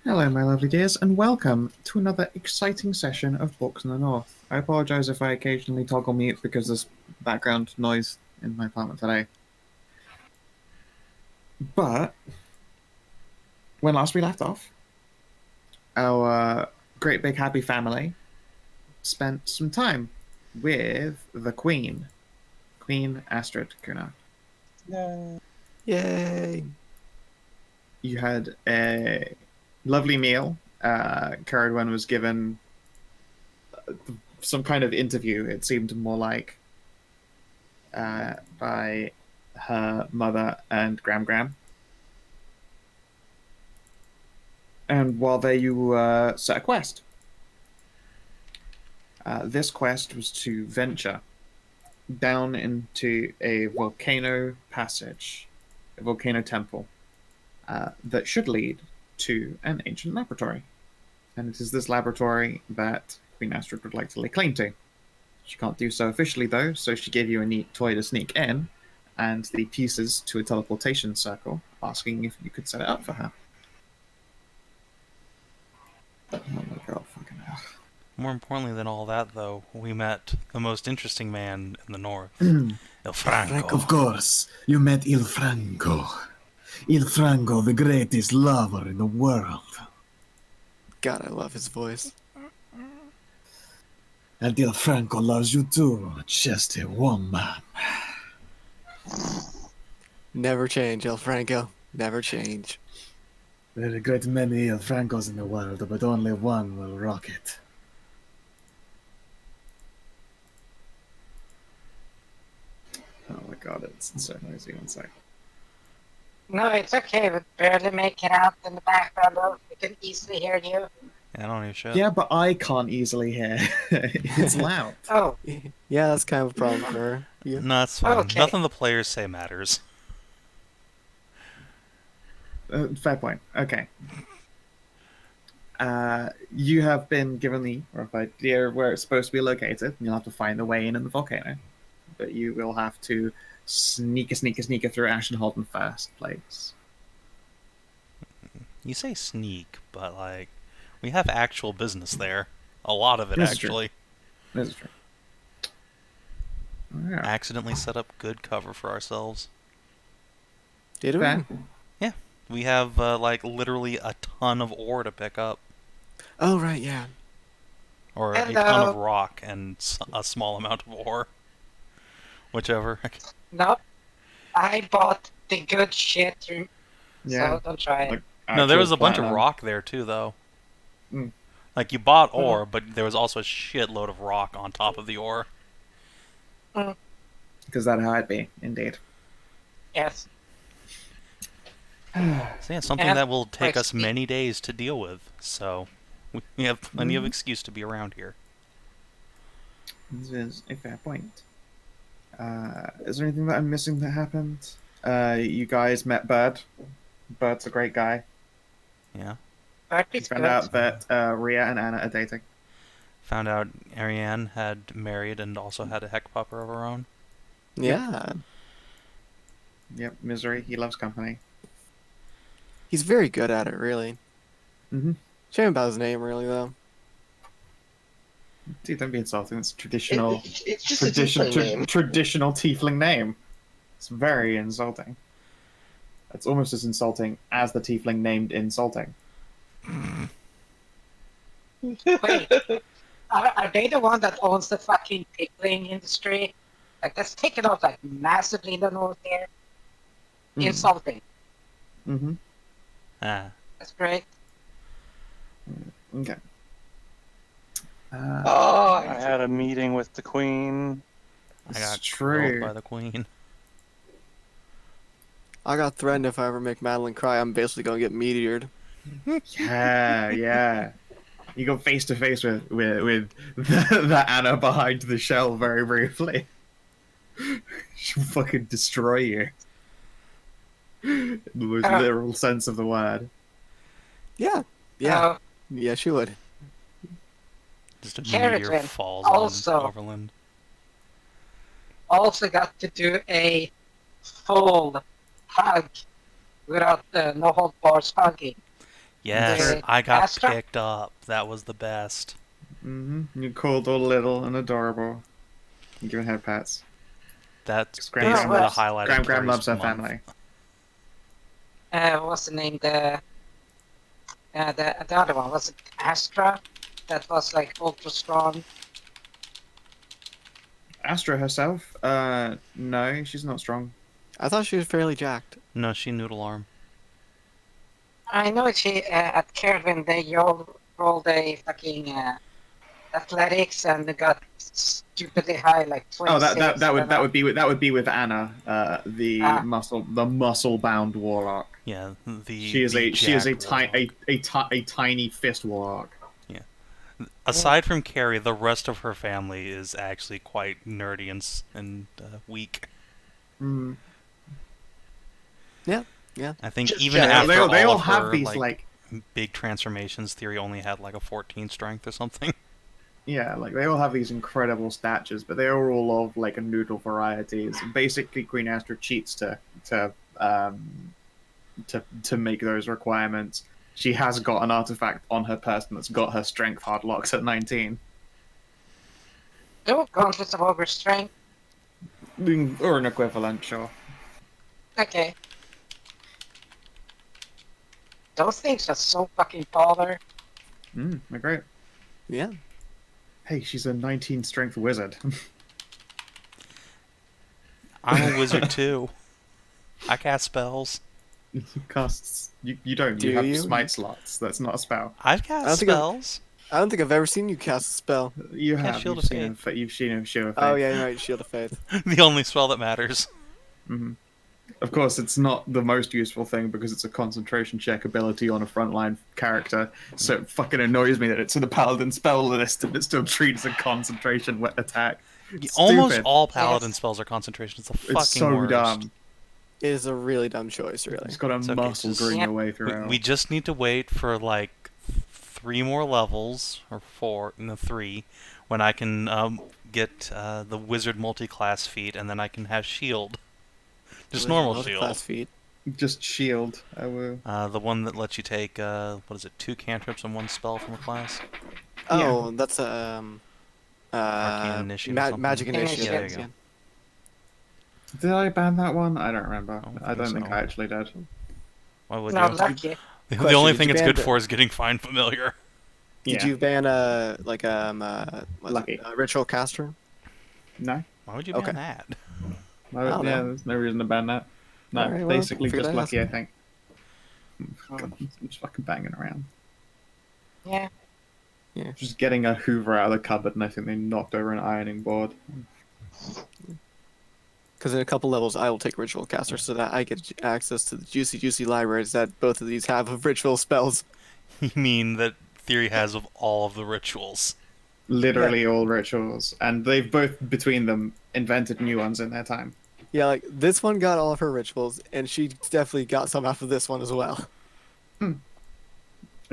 Hello, my lovely dears, and welcome to another exciting session of Books in the North. I apologise if I occasionally toggle mute because there's background noise in my apartment today. But when last we left off, our great big happy family spent some time with the Queen, Queen Astrid Kuna. Yay! You had a lovely meal. Ceridwen was given some kind of interview. It seemed more like by her mother and Gram. And while there, you set a quest. This quest was to venture down into a volcano passage, a volcano temple, that should lead to an ancient laboratory. And it is this laboratory that Queen Astrid would like to lay claim to. She can't do so officially, though, so she gave you a neat toy to sneak in, and the pieces to a teleportation circle, asking if you could set it up for her. Oh my god, fucking hell. More importantly than all that, though, we met the most interesting man in the north, Il Franco. Of course, you met Il Franco. Il Franco, the greatest lover in the world. God, I love his voice. And Il Franco loves you too, just a woman. Never change, El Franco. Never change. There are a great many Il Francos in the world, but only one will rock it. Oh my god, it's so noisy. One sec. No, it's okay. We're barely making out in the background. Though. We can easily hear you. I don't even shit. Yeah, but I can't easily hear. It's loud. Oh, Yeah, that's kind of a problem for her. Yeah. No, that's fine. Okay. Nothing the players say matters. Fair point. Okay. You have been given the rough idea of where it's supposed to be located, and you'll have to find the way in the volcano. But you will have to sneak through Ashenholden first, please. You say sneak, but, like, we have actual business there. A lot of it, This is true. actually. This is true. Yeah. Accidentally set up good cover for ourselves. Did we? Fair. We have, like, literally a ton of ore to pick up. Oh, right, yeah. Or a Hello. ton of rock and a small amount of ore. Whichever. no. I bought the good shit, Yeah. so don't try it. Like, No, there actual was a bunch of platinum. rock there, too, though. Mm. Like, you bought ore, but there was also a shitload of rock on top of the ore. Because that's how it'd be, indeed. Yes. So yeah, something And that will take us crispy. many days to deal with. So we have plenty of excuse to be around here. This is a fair point. Is there anything that I'm missing that happened? You guys met Bird. Bird's a great guy. Yeah. But You it's found good. out that Rhea and Anna are dating. Found out Ariane had married and also had a heck pupper of her own. Yeah. Yep, Misery. He loves company. He's very good at it, really. Mm-hmm. Shame about his name, really, though. Dude, don't be insulting. It's traditional. It's just a tiefling name. Traditional tiefling name. It's very insulting. It's almost as insulting as the tiefling named insulting. Wait. Are they the one that owns the fucking pickling industry? Like, that's taken off, like, massively in the north here. Mm. Insulting. Mm-hmm. Ah. That's great. Okay. Oh, I had a meeting with the Queen. I got It's trolled true. by the Queen. I got threatened if I ever make Madilyn cry, I'm basically gonna get meteored. Yeah. You go face to face with the Anna behind the shell very briefly. She'll fucking destroy you. In the most literal sense of the word. Yeah. Yeah. Uh, Yeah, she would. Just a Ceridwen meteor falls also. on Overland. also got to do a full hug without no hold bars hugging. Yes, The I got Astra? picked up. That was the best. You called all little and adorable. And giving her pets. That's Graham basically the loves- highlight Graham of Carrie's loves her month. family. What's the name? The other one, was it Astra? That was like ultra strong. Astra herself? No, she's not strong. I thought she was fairly jacked. No, she noodle arm. I know she at Ceridwen they rolled a fucking athletics and they got stupidly high, like 26. Oh, that would be with Anna, the Ah. muscle bound warlock. Yeah, She is a jacked warlock. tiny fist warlock. Aside from Carrie, the rest of her family is actually quite nerdy and weak. Mm. Yeah. I think Just even generally, after they all all of have her these like big transformations, Theory only had like a 14 strength or something. Yeah, like they all have these incredible statures, but they are all of like a noodle varieties. Basically, Queen Astrid cheats to make those requirements. She has got an artifact on her person that's got her strength hard locks at 19. Oh, gauntlets of ogre strength. Or an equivalent, sure. Okay. Those things are so fucking baller. They're great. Yeah. Hey, she's a 19 strength wizard. I'm a wizard too. I cast spells. Casts. You don't. Do you have you? smite slots. That's not a spell. I've I don't cast think I've- spells. I don't think I've ever seen you cast a spell. You Cast have. Shield You've of seen him. You've seen him. Shield of Faith. Oh yeah, you're right. Shield of Faith. The only spell that matters. Of course, it's not the most useful thing because it's a concentration check ability on a frontline character. So it fucking annoys me that it's in the Paladin spell list and it still treats a concentration attack. It's Almost stupid. all paladin Yes. spells are concentration. It's the fucking It's so worst. dumb. It is a really dumb choice, really. It's got a It's okay, muscle just- grin Yeah. your way We, through. we just need to wait for like 3 more levels, or 4, no 3, when I can get the wizard multi-class feat, and then I can have shield. Just normal shield. Class feat. Just shield. I will. The one that lets you take, what is it, 2 cantrips and 1 spell from a class? Oh, that's Arcane Initiate or something? magic Initiate, initiative. there you go. yeah. Did I ban that one? I don't remember. I don't think so. I actually did. Why would No, you? lucky. The Question, only did thing you it's ban good the- for is getting find familiar. Did Yeah. you ban Lucky. a ritual caster? No. Why would you ban Okay. that? don't Yeah, know. there's no reason to ban that. No, Alright, well, basically figured just I'd lucky, I ask. think. God, I'm just fucking banging around. Yeah. Just getting a Hoover out of the cupboard, and I think they knocked over an ironing board. Because in a couple levels, I will take ritual caster so that I get access to the juicy libraries that both of these have of ritual spells. You mean that Theory has of all of the rituals? Literally all rituals, and they've both between them invented new ones in their time. Yeah, like this one got all of her rituals, and she definitely got some off of this one as well. You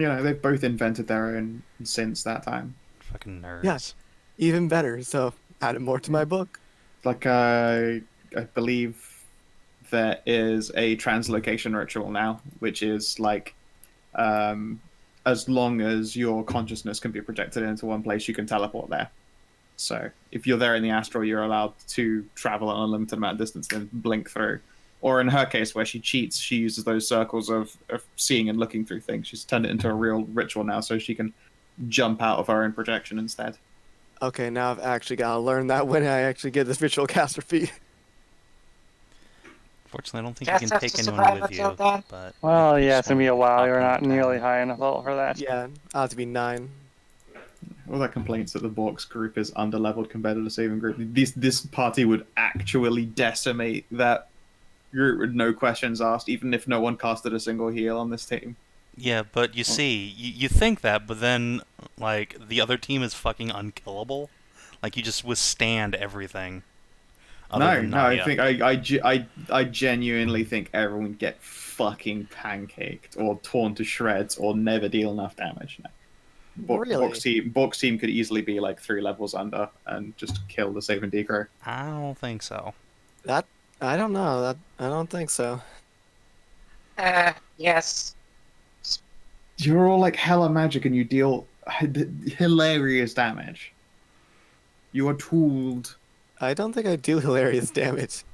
know, they've both invented their own since that time. Fucking nerds. Yeah. Even better, so added more to my book. Like, I believe there is a translocation ritual now, which is like, as long as your consciousness can be projected into one place, you can teleport there. So if you're there in the astral, you're allowed to travel an unlimited amount of distance and blink through. Or in her case, where she cheats, she uses those circles of seeing and looking through things. She's turned it into a real ritual now, so she can jump out of her own projection instead. Okay, now I've actually got to learn that when I actually get this ritual caster feat. Fortunately, I don't think Just you have can to take anyone survive with until you. then. But Well, you yeah, just it's gonna be a wanna while. pop You're them not down. nearly high enough level for that. Yeah, I'll have to be 9. All that complaints that the Borks group is underleveled compared to the Saving group. This party would actually decimate that group with no questions asked, even if no one casted a single heal on this team. Yeah, but you see, you think that, but then, like, the other team is fucking unkillable. Like, you just withstand everything. Other No, than no, I Nadia. think I genuinely think everyone would get fucking pancaked or torn to shreds or never deal enough damage. No. Really? Bork's team could easily be like 3 levels under and just kill the Save and Decro. I don't think so. That I don't know. I don't think so. Yes. You're all like hella magic and you deal hilarious damage. You are tooled, I don't think I do hilarious damage.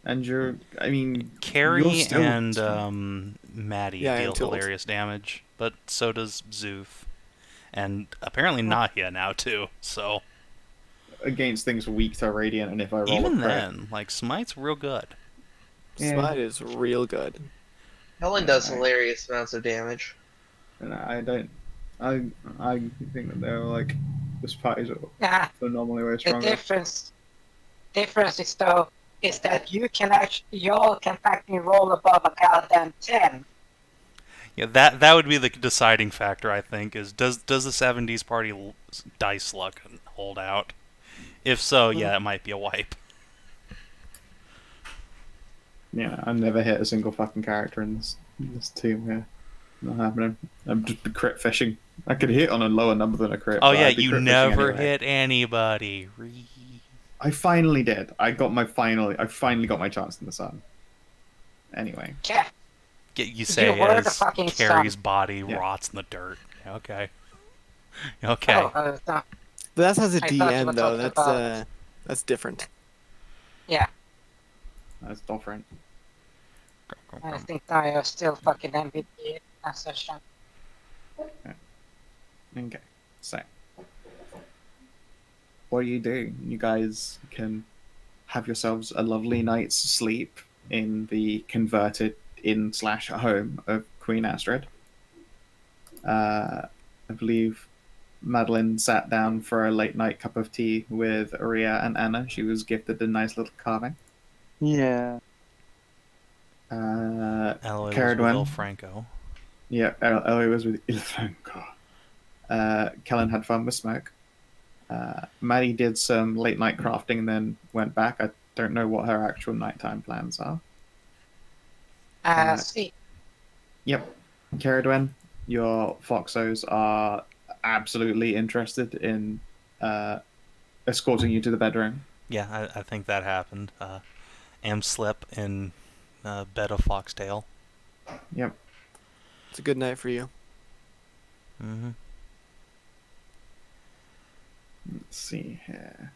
and you're you're Carrie still and Maddie Yeah, I am deal tooled. hilarious damage, but so does Zoof. And apparently Nahia now, too, so... against things weak to radiant, and if I roll Even a crit, then, like, Smite's real good. Yeah. Smite is real good. Helen does hilarious amounts of damage. and I don't, I think that they're like this party's Yeah, phenomenally way the stronger. difference is though is that y'all can actually roll above a goddamn 10. Yeah, that would be the deciding factor, I think, is does the 70s party dice luck hold out? If so, yeah, it might be a wipe. Yeah, I've never hit a single fucking character in this team here. Not happening. I'm just crit fishing. I could hit on a lower number than a crit. Oh but yeah, I'd be you crit fishing never anyway. hit anybody. I finally did. I finally got my chance in the sun. Anyway. Yeah, You say were the as fucking Carrie's son. body Yeah. rots in the dirt. Okay. Okay. Oh, no. But that has a I thought you were DN though. talking That's different. Yeah, That's different. I think I are still fucking MVP in that session. Okay. So what do? You guys can have yourselves a lovely night's sleep in the converted inn/home of Queen Astrid. I believe Madilyn sat down for a late night cup of tea with Aria and Anna. She was gifted a nice little carving. Yeah. Elloe was with Ceridwen. Il Franco. Yeah, Elloe was with Il Franco. Kellin had fun with Smoke. Maddie did some late night crafting and then went back. I don't know what her actual nighttime plans are. See, Yep. Ceridwen, your Foxos are absolutely interested in escorting you to the bedroom. Yeah, I think that happened. Amxal in bed of Foxtail. Yep. It's a good night for you. Mm-hmm. Let's see here.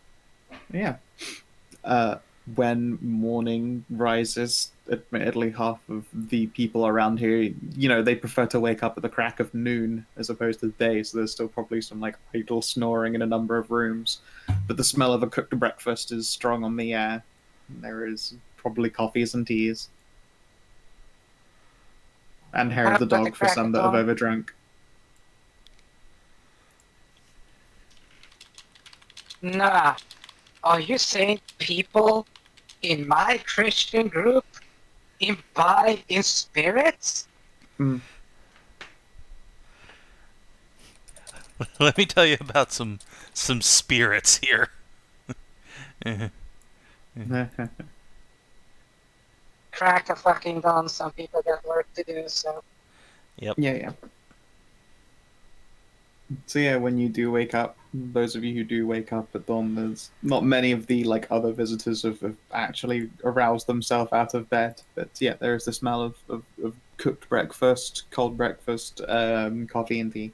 Yeah. When morning rises, admittedly, half of the people around here, they prefer to wake up at the crack of noon as opposed to day, so there's still probably some, idle snoring in a number of rooms. But the smell of a cooked breakfast is strong on the air. There is probably coffees and teas. And hair of the But the dog for some that have crack of overdrunk. nah. Are you saying people in my Christian group imbibe in spirits? Mm. Let me tell you about some spirits here. Crack a fucking dawn. Some people got work to do, so. Yep. Yeah. So yeah, when you do wake up, those of you who do wake up at dawn, there's not many of the other visitors have actually aroused themselves out of bed. But yeah, there is the smell of cooked breakfast, cold breakfast, coffee and tea,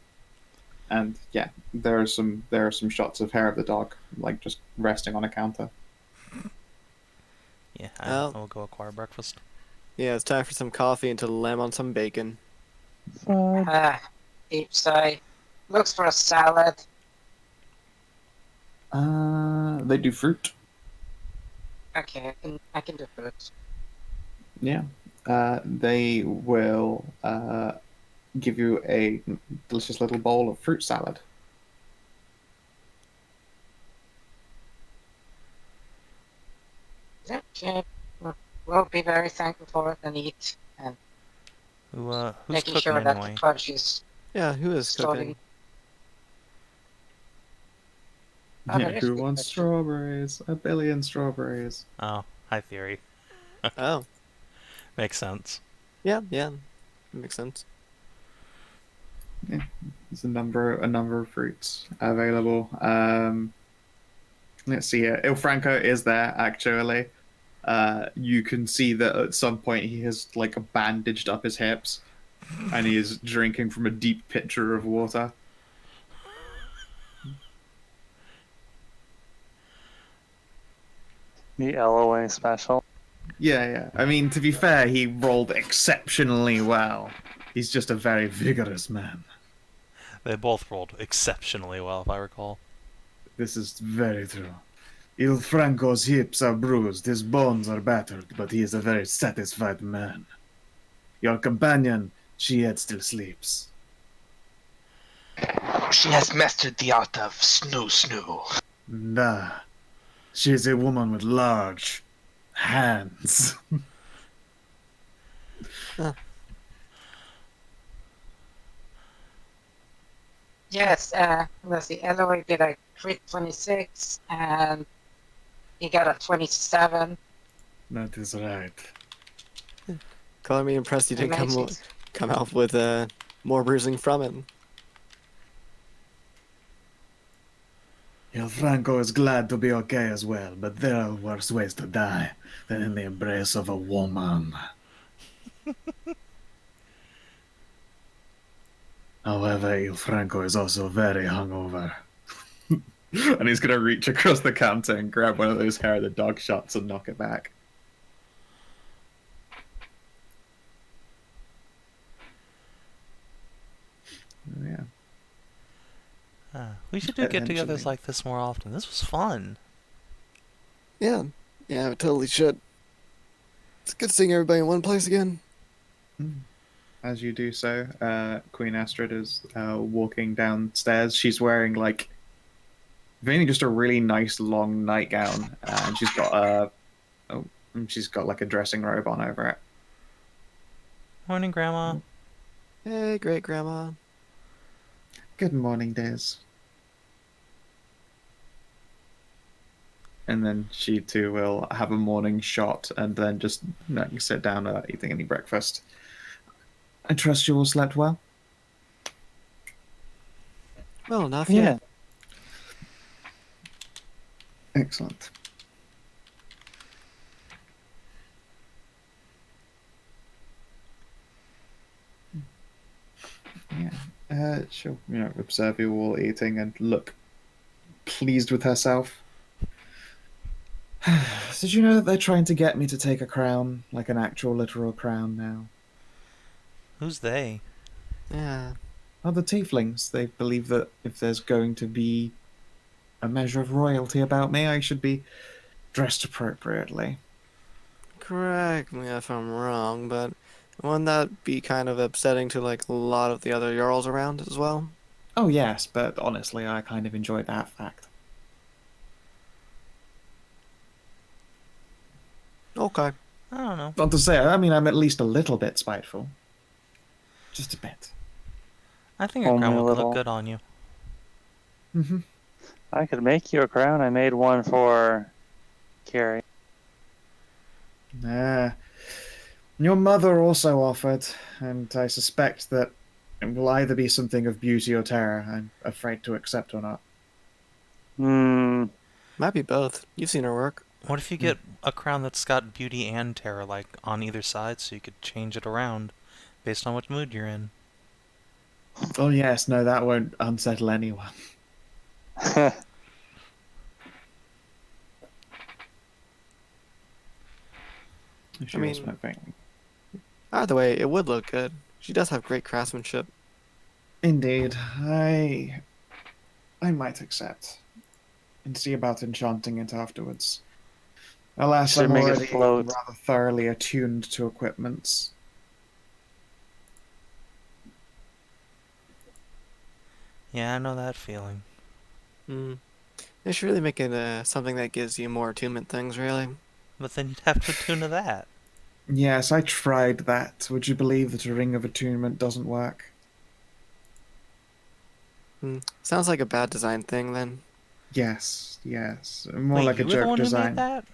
and yeah, there are some shots of hair of the dog just resting on a counter. Yeah, Well- I'll go acquire breakfast. Yeah, it's time for some coffee and to lamb on some bacon. Deep sigh. Looks for a salad. They do fruit. Okay, I can do fruit. Yeah. They will give you a delicious little bowl of fruit salad. Okay, we'll be very thankful for it and eat, and Who's making cooking sure that anyway? the fudge is Yeah, who is starting. cooking? Oh, Yeah, there is who good wants fudge. strawberries? A billion strawberries. Oh, hi Theory. Oh, Makes sense. yeah, makes sense. There's a number of fruits available. Let's see here. Il Franco is there actually. You can see that at some point he has bandaged up his hips, And he is drinking from a deep pitcher of water. The Elloe special. Yeah. I mean, to be fair, he rolled exceptionally well. He's just a very vigorous man. They both rolled exceptionally well, if I recall. This is very true. Il Franco's hips are bruised, his bones are battered, but he is a very satisfied man. Your companion, she yet still sleeps. She has mastered the art of snoo. Nah, she is a woman with large hands. Yes, let's see. Elloe did a crit 26, and he got a 27. That is right. Color me impressed you didn't Amazing. come out with more bruising from it. Il Franco is glad to be okay as well, but there are worse ways to die than in the embrace of a woman. However, Il Franco is also very hungover. And he's gonna reach across the counter and grab one of those hair of the dog shots and knock it back. Yeah. We should do get-togethers Eventually. like this more often. This was fun. Yeah, we totally should. It's good seeing everybody in one place again. As you do so, Queen Astrid is walking downstairs. She's wearing like, really just a really nice long nightgown, and she's got like a dressing robe on over it. Morning, Grandma. Hey, great grandma. Good morning, Des. And then she too will have a morning shot and then just sit down without eating any breakfast. I trust you all slept well? Well enough, Yeah. Excellent. Yeah. She'll, observe you all eating and look pleased with herself. Did you know that they're trying to get me to take a crown, like an actual literal crown now? Who's they? Yeah. Oh, the Tieflings. They believe that if there's going to be a measure of royalty about me, I should be dressed appropriately. Correct me if I'm wrong, but wouldn't that be kind of upsetting to like a lot of the other Jarls around as well? Oh, yes, but honestly, I kind of enjoy that fact. Okay. I don't know. Not to say, I mean, I'm at least a little bit spiteful. Just a bit. I think your Only crown a would little. look good on you. Mm-hmm. I could make you a crown. I made one for Carrie. Your mother also offered, and I suspect that it will either be something of beauty or terror. I'm afraid to accept or not. Might be both. You've seen her work. What if you get a crown that's got beauty and terror, like, on either side, so you could change it around based on what mood you're in? Oh yes, no, that won't unsettle anyone. She was mean- smoking. Either way, it would look good. She does have great craftsmanship. Indeed, I might accept and see about enchanting it afterwards. Alas, Should I'm make it already float. rather thoroughly attuned to equipments. Yeah, I know that feeling. They should really make it something that gives you more attunement things, really. But then you'd have to attune to that. Yes, I tried that. Would you believe that a ring of attunement doesn't work? Sounds like a bad design thing, then. Yes. More Wait, like a you were the joke one who design. made that?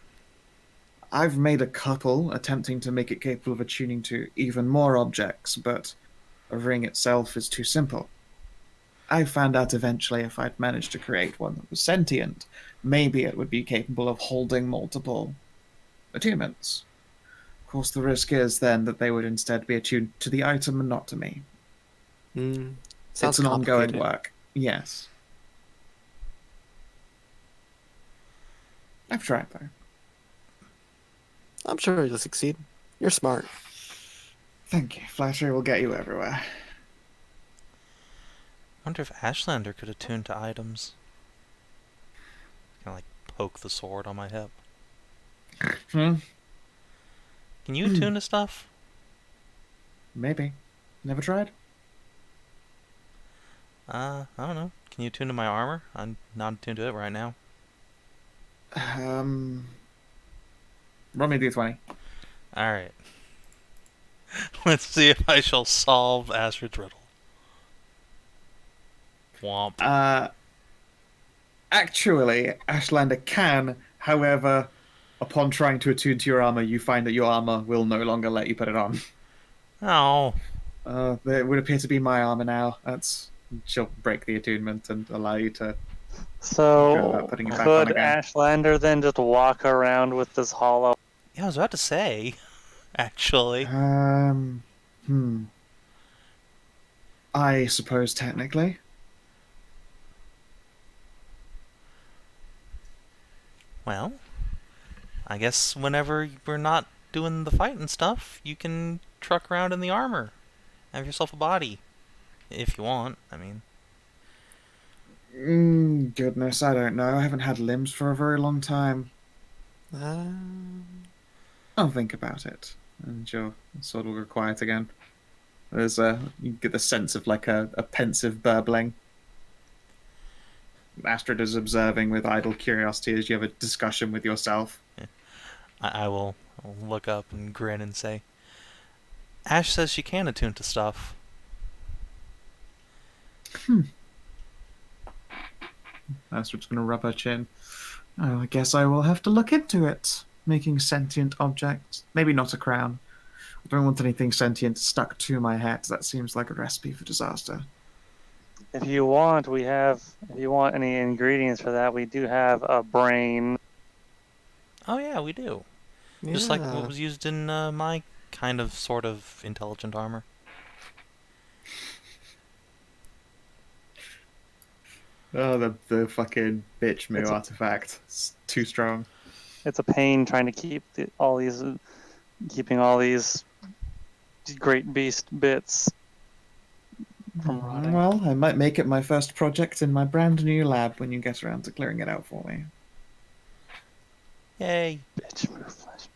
I've made a couple, attempting to make it capable of attuning to even more objects, but a ring itself is too simple. I found out eventually if I'd managed to create one that was sentient, maybe it would be capable of holding multiple attunements. Of course, the risk is then that they would instead be attuned to the item and not to me. Sounds It's an ongoing complicated. work. Yes. I've tried, though. I'm sure you'll succeed. You're smart. Thank you. Flattery will get you everywhere. I wonder if Ashlander could attune to items. Kind of like poke the sword on my hip. Hmm? Can you attune to stuff? Maybe. Never tried? I don't know. Can you attune to my armor? I'm not attuned to it right now. Roll me a d20. Alright. Let's see if I shall solve Astrid's riddle. Womp. Actually, Ashlander can. However, upon trying to attune to your armor, you find that your armor will no longer let you put it on. Oh. It would appear to be my armor now. She'll break the attunement and allow you to. Go So about putting it back could on again. Ashlander then just walk around with this hollow? Yeah, I was about to say, actually. I suppose technically. Well, I guess whenever we're not doing the fighting stuff, you can truck around in the armor. Have yourself a body. If you want, I mean. Goodness, I don't know. I haven't had limbs for a very long time. I'll think about it. And your sword will go quiet again. You get the sense of like a pensive burbling. Astrid is observing with idle curiosity as you have a discussion with yourself. I'll look up and grin and say, Ash says she can attune to stuff. Astrid's going to rub her chin. Oh, I guess I will have to look into it. Making sentient objects. Maybe not a crown. I don't want anything sentient stuck to my head. That seems like a recipe for disaster. If you want, if you want any ingredients for that, we do have a brain. Oh yeah, we do. Just like what was used in my kind of, sort of intelligent armor. Oh, the fucking bitch moo artifact. It's too strong. It's a pain trying to keep keeping all these great beast bits from rotting. Well, I might make it my first project in my brand new lab when you get around to clearing it out for me. Yay. Bitch move flesh.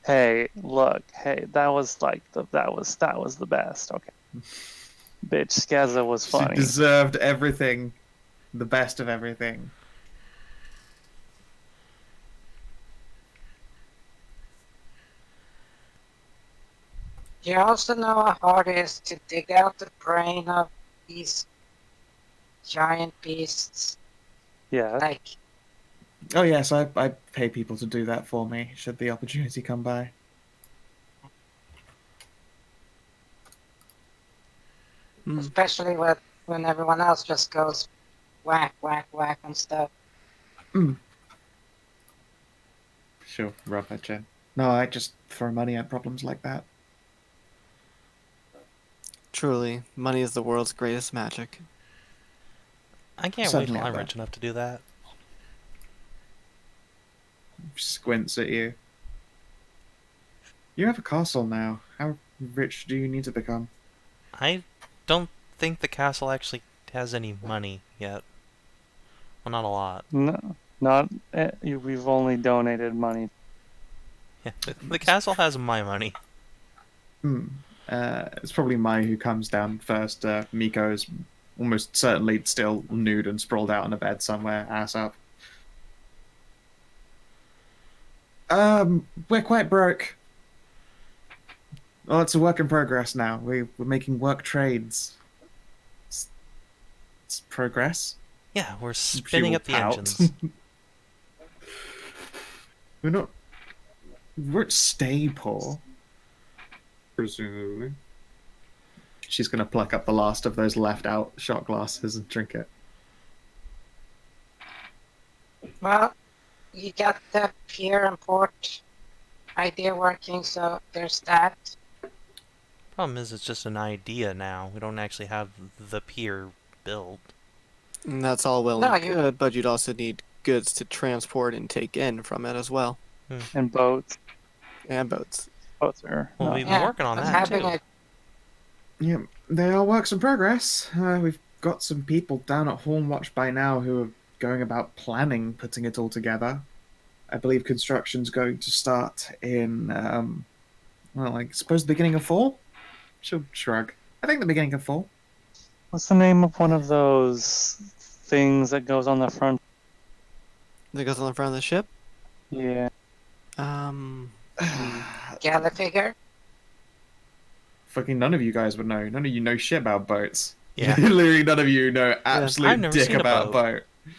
Hey, look. Hey, that was the best. Okay. Bitch Skaza was She funny. deserved everything. The best of everything. You also know how hard it is to dig out the brain of these giant beasts. Yeah. Like, Oh yes, I pay people to do that for me, should the opportunity come by. especially when everyone else just goes whack, whack, whack and stuff. She'll rub her chin. No, I just throw money at problems like that. Truly, money is the world's greatest magic. I can't wait Suddenly till I'm I'm rich enough to do that. Squints at you. You have a castle now. How rich do you need to become? I don't think the castle actually has any money yet. Well, not a lot. No, not. We've only donated money. Yeah, the castle has my money. It's probably Mai who comes down first. Miko is almost certainly still nude and sprawled out on a bed somewhere, ass up. We're quite broke. Well, it's a work in progress now. We're making work trades. It's progress. Yeah, we're She spinning will up the pout. engines. We won't stay poor. Presumably. She's going to pluck up the last of those left out shot glasses and drink it. Well, you got the pier and port idea working, so there's that. Problem is, it's just an idea now. We don't actually have the pier built. And that's all well No, and you- good, but you'd also need goods to transport and take in from it as well. And boats. And boats. Boats are. Well, not- we've been working on and that having too. a Yeah, they are works in progress. We've got some people down at Hornwatch by now who are going about planning putting it all together. I believe construction's going to start in, well, I suppose the beginning of fall? She'll shrug. I think the beginning of fall. What's the name of one of those things that goes on the front? That goes on the front of the ship. Yeah. gala figure. Fucking none of you guys would know. None of you know shit about boats. Yeah. Literally none of you know I've absolute never dick seen a about boat. boat.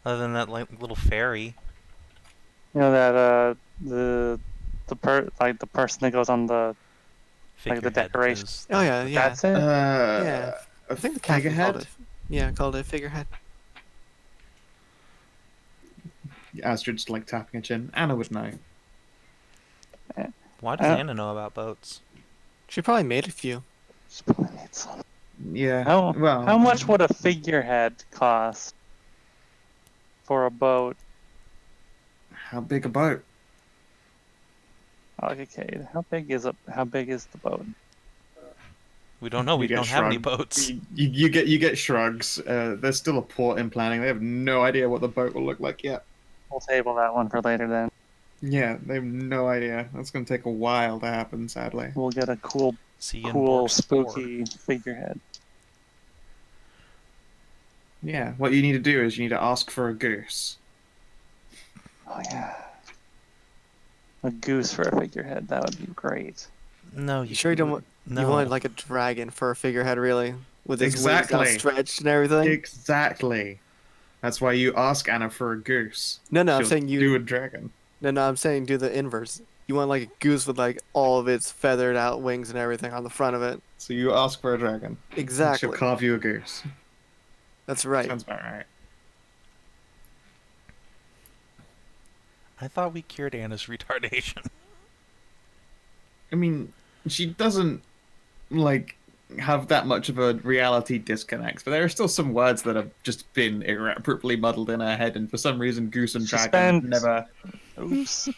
Other than that, like little ferry. You know that the person that goes on the Figurehead decoration. is Oh yeah, yeah. That's it. Yeah. I I think the captain figurehead. called it. Yeah, called it a figurehead. Astrid's like tapping her chin. Anna would know. Why does Anna know about boats? She probably made a few. Just probably need some. Yeah. How well, how much would a figurehead cost for a boat? How big a boat? Okay, how big is the boat? We don't know. You We get don't have any shrugged. boats. You get shrugs. There's still a port in planning. They have no idea what the boat will look like yet. We'll table that one for later then. Yeah, they have no idea. That's going to take a while to happen, sadly. We'll get a cool, See you in cool, Port Spore. spooky figurehead. Yeah, what you need to do is you need to ask for a goose. Oh yeah. A goose for a figurehead, that would be great. No, You sure you don't want? No. You wanted like a dragon for a figurehead, really, with his Exactly. wings outstretched and everything. Exactly. That's why you ask Anna for a goose. No, I'm She'll saying you. do a dragon. No, I'm saying do the inverse. You want like a goose with like all of its feathered out wings and everything on the front of it. So you ask for a dragon. Exactly. She'll carve you a goose. That's right. Sounds about right. I thought we cured Anna's retardation. I mean, she doesn't like have that much of a reality disconnect, but there are still some words that have just been irreparably muddled in her head, and for some reason, goose and She dragon spent- never. Oops.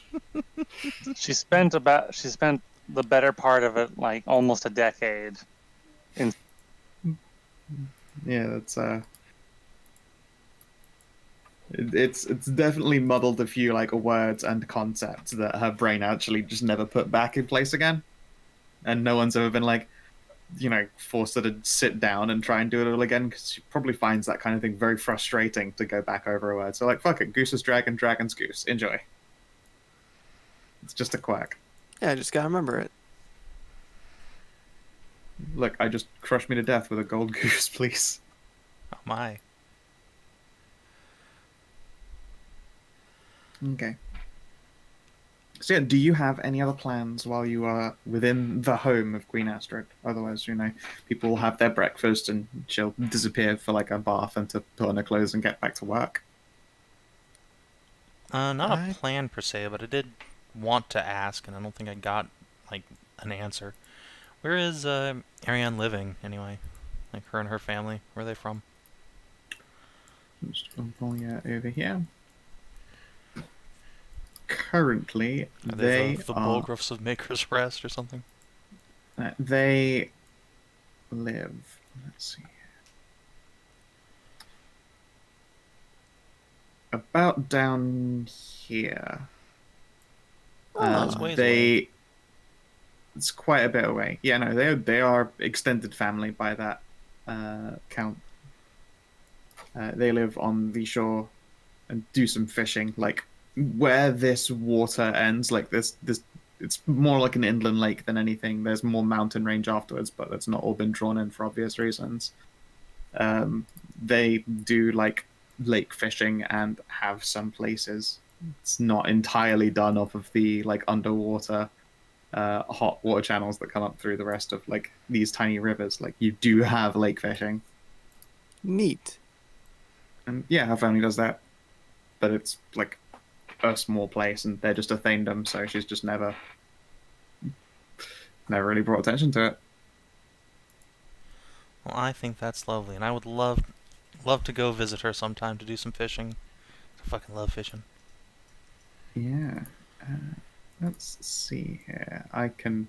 She spent the better part of it, like almost a decade. Yeah, that's It's definitely muddled a few like words and concepts that her brain actually just never put back in place again, and no one's ever been like, forced her to sit down and try and do it all again, because she probably finds that kind of thing very frustrating to go back over a word. So like, fuck it, goose is dragon, dragon's goose. Enjoy. It's just a quack. Yeah, I just gotta remember it. Look, I just crushed me to death with a gold goose, please. Oh my. Okay. So yeah, do you have any other plans while you are within the home of Queen Astrid? Otherwise, people will have their breakfast and she'll disappear for like a bath and to put on her clothes and get back to work. Not a plan per se, but I did want to ask, and I don't think I got like an answer. Where is Ariane living anyway? Like her and her family, where are they from? Just pulling it over here. Currently, Are they the are. Bulgriffs of Maker's Rest or something? They live. Let's see. About down here. Oh, it's ways they. It's quite a bit away. Yeah, no, they are extended family by that count. They live on the shore and do some fishing, like where this water ends. Like this, it's more like an inland lake than anything. There's more mountain range afterwards, but that's not all been drawn in for obvious reasons. They do like lake fishing and have some places. It's not entirely done off of the like underwater hot water channels that come up through the rest of like these tiny rivers. Like you do have lake fishing, Neat. and yeah, her family does that, but it's like a small place, and they're just a thaindom, so she's just never really brought attention to it. Well, I think that's lovely, and I would love to go visit her sometime to do some fishing. I fucking love fishing. Yeah. Let's see here. I can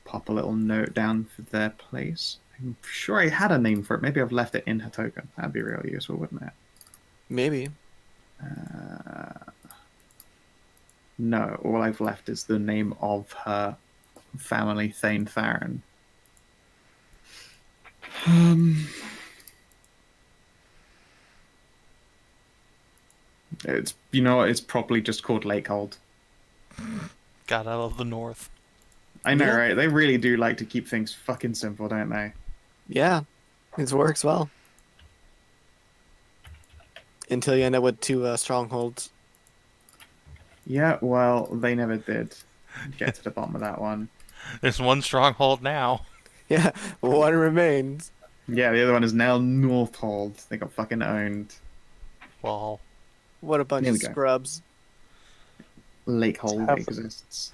pop a little note down for their place. I'm sure I had a name for it. Maybe I've left it in her token. That'd be real useful, wouldn't it? Maybe. No, all I've left is the name of her family, Thane Theron. It's, you know what, it's probably just called Lakehold. God, I love the North. I know, Yeah. right? They really do like to keep things fucking simple, don't they? Yeah, it works well. Until you end up with 2 strongholds. Yeah, well, they never did get to the bottom of that one. There's one stronghold now. Yeah, one remains. Yeah, the other one is now Northhold. They got fucking owned. Well, What a bunch Here of we go. scrubs. Lakehold Have- exists.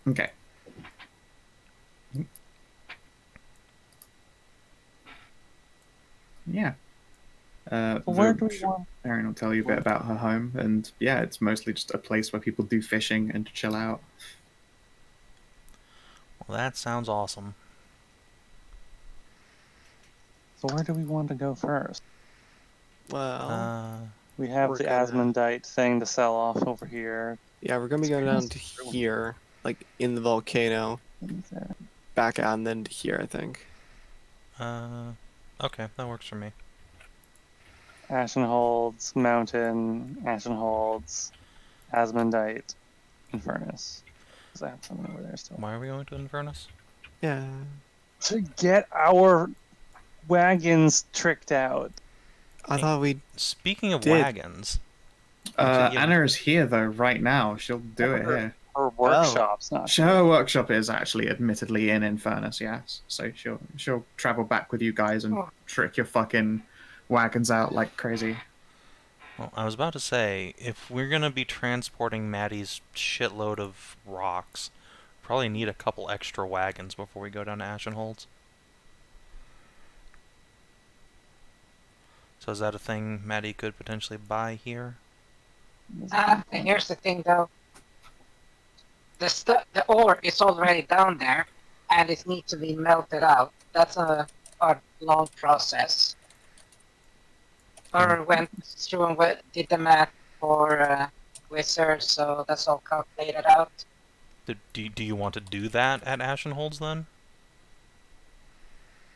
Okay. Yeah. Where do we want? Erin will tell you a bit about her home, and yeah, it's mostly just a place where people do fishing and to chill out. well, that sounds awesome. So where do we want to go first? Well, We have We're the gonna- Asmundite thing to sell off over here. yeah, we're gonna be going down to here, like in the volcano, back on then to here, I think. Okay, that works for me. Ashenholds, Mountain, Ashenholds, Asmundite, Infernus. Because I have something over there still. Why are we going to Infernus? Yeah. To get our wagons tricked out. I thought we Speaking of Did. wagons, Actually, yeah. Anna is here though right now. She'll do it here. Her workshop's not. Her workshop is actually admittedly in Infernus, yes. So she'll travel back with you guys and trick your fucking wagons out like crazy. well, I was about to say, if we're gonna be transporting Maddie's shitload of rocks, probably need a couple extra wagons before we go down to Ashenholds. So is that a thing Maddie could potentially buy here? And here's the thing, though. The ore is already down there, and it needs to be melted out. That's a long process. Or went through and did the math for Wizard, so that's all calculated out. Do you want to do that at Ashenholds then?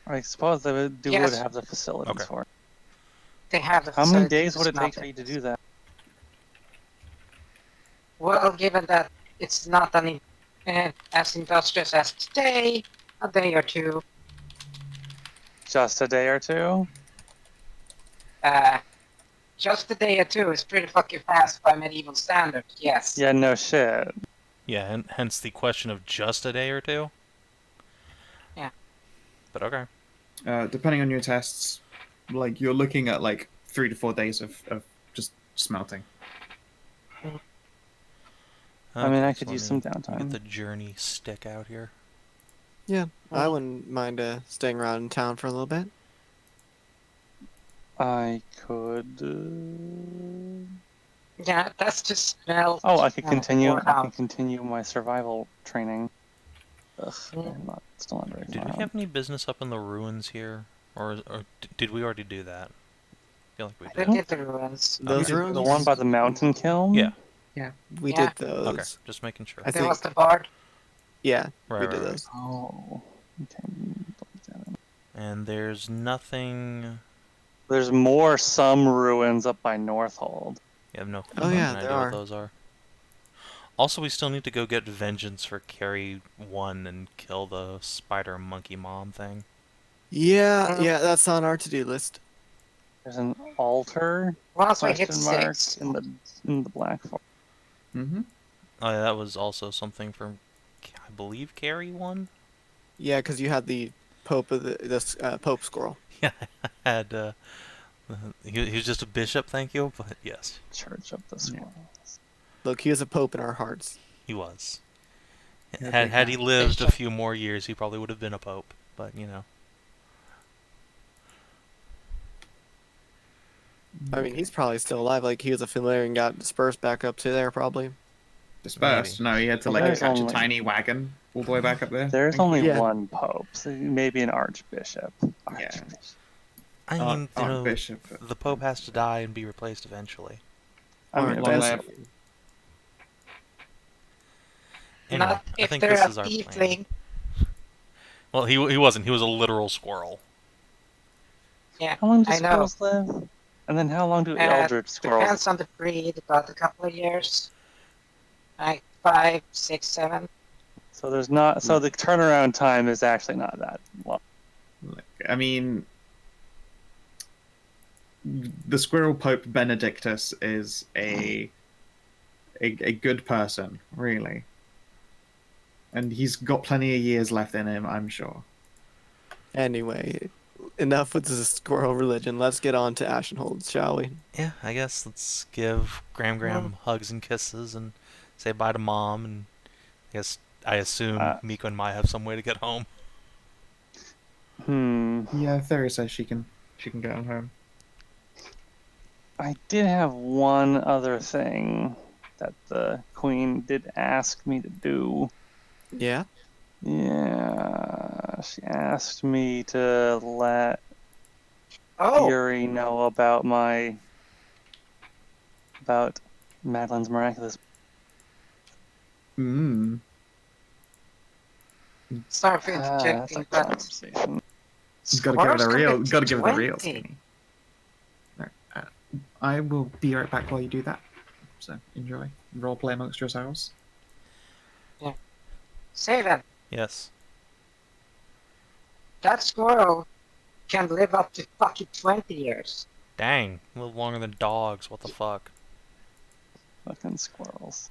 I suppose they would Yes. have the facilities Okay. for it. They have the How many facility days to would it take smelt for you to do that? Well, given that it's not as industrious as today, a day or two. Just a day or two? Just a day or two is pretty fucking fast by medieval standards, yes. Yeah, no shit. Yeah, and hence the question of just a day or two? Yeah. But okay. Depending on your tests, like you're looking at like 3 to 4 days of just smelting. I mean, I could so use let some me downtime. Get the journey stick out here. Yeah, I wouldn't mind staying around in town for a little bit. I could. Yeah, that's just smell. Oh, I could continue. I can Hellhound. continue my survival training. Ugh, Yeah. I'm not still not very Did far we out. have any business up in the ruins here? Or did we already do that? I feel like we They did. did the ruins. Those The ruins? one by the mountain kiln? Yeah. We Yeah. did those. Okay, just making sure. I There think, was the bard. yeah, Right, we right, did right. those. Oh. Okay. And there's nothing... There's more some ruins up by Northhold. You have no Oh, fucking yeah, idea there what are. those are. Also, we still need to go get vengeance for Carry 1 and kill the spider monkey mom thing. Yeah, that's on our to-do list. There's an altar Once we hit question mark 6. in the Black Forest. Mm-hmm. Oh, yeah, that was also something from, I believe, Carry 1? Yeah, because you had the Pope of the Pope scroll. Yeah, I had He was just a bishop, thank you, but yes, Church of the Squirrels. Look, he was a pope in our hearts. he was. Yeah, Had big he man. lived a Bishop. few more years, he probably would have been a pope. But you know, I mean, he's probably still alive. Like, he was a familiar and got dispersed back up to there, probably. Dispersed. No, he had to Well, like there's catch a only- tiny wagon all the way back up there. There's Thank only you. Yeah. one pope, so maybe an archbishop. Yeah. I mean, you know, Archbishop. the pope has to die and be replaced eventually. I mean, Long that's- life. Anyway, Not I if think they're this a is our plan. tiefling. Well, he wasn't. He was a literal squirrel. Yeah, How long do I know. squirrels live? And then how long do Uh, eldritch squirrels? Depends on the breed, about a couple of years. Like 5, 6, 7. So there's not. So the turnaround time is actually not that long. I mean, the Squirrel Pope Benedictus is a good person, really, and he's got plenty of years left in him, I'm sure. Anyway, enough with the squirrel religion. Let's get on to Ashenholds, shall we? Yeah, I guess let's give Gram hugs and kisses and say bye to Mom. And I assume Miko and Mai have some way to get home. Yeah, Theory says she can get him home. I did have one other thing that the queen did ask me to do. Yeah. Yeah, she asked me to let Oh, Fury know about Madilyn's miraculous. sorry for That's interjecting, a but conversation. Gotta give it squirrels a can real. get Gotta give it a real 20. skinny. I will be right back while you do that. So enjoy. Role play amongst yourselves. Savin, Yes. that squirrel can live up to fucking 20 years. Dang, a little longer than dogs. What the fuck? Fucking squirrels.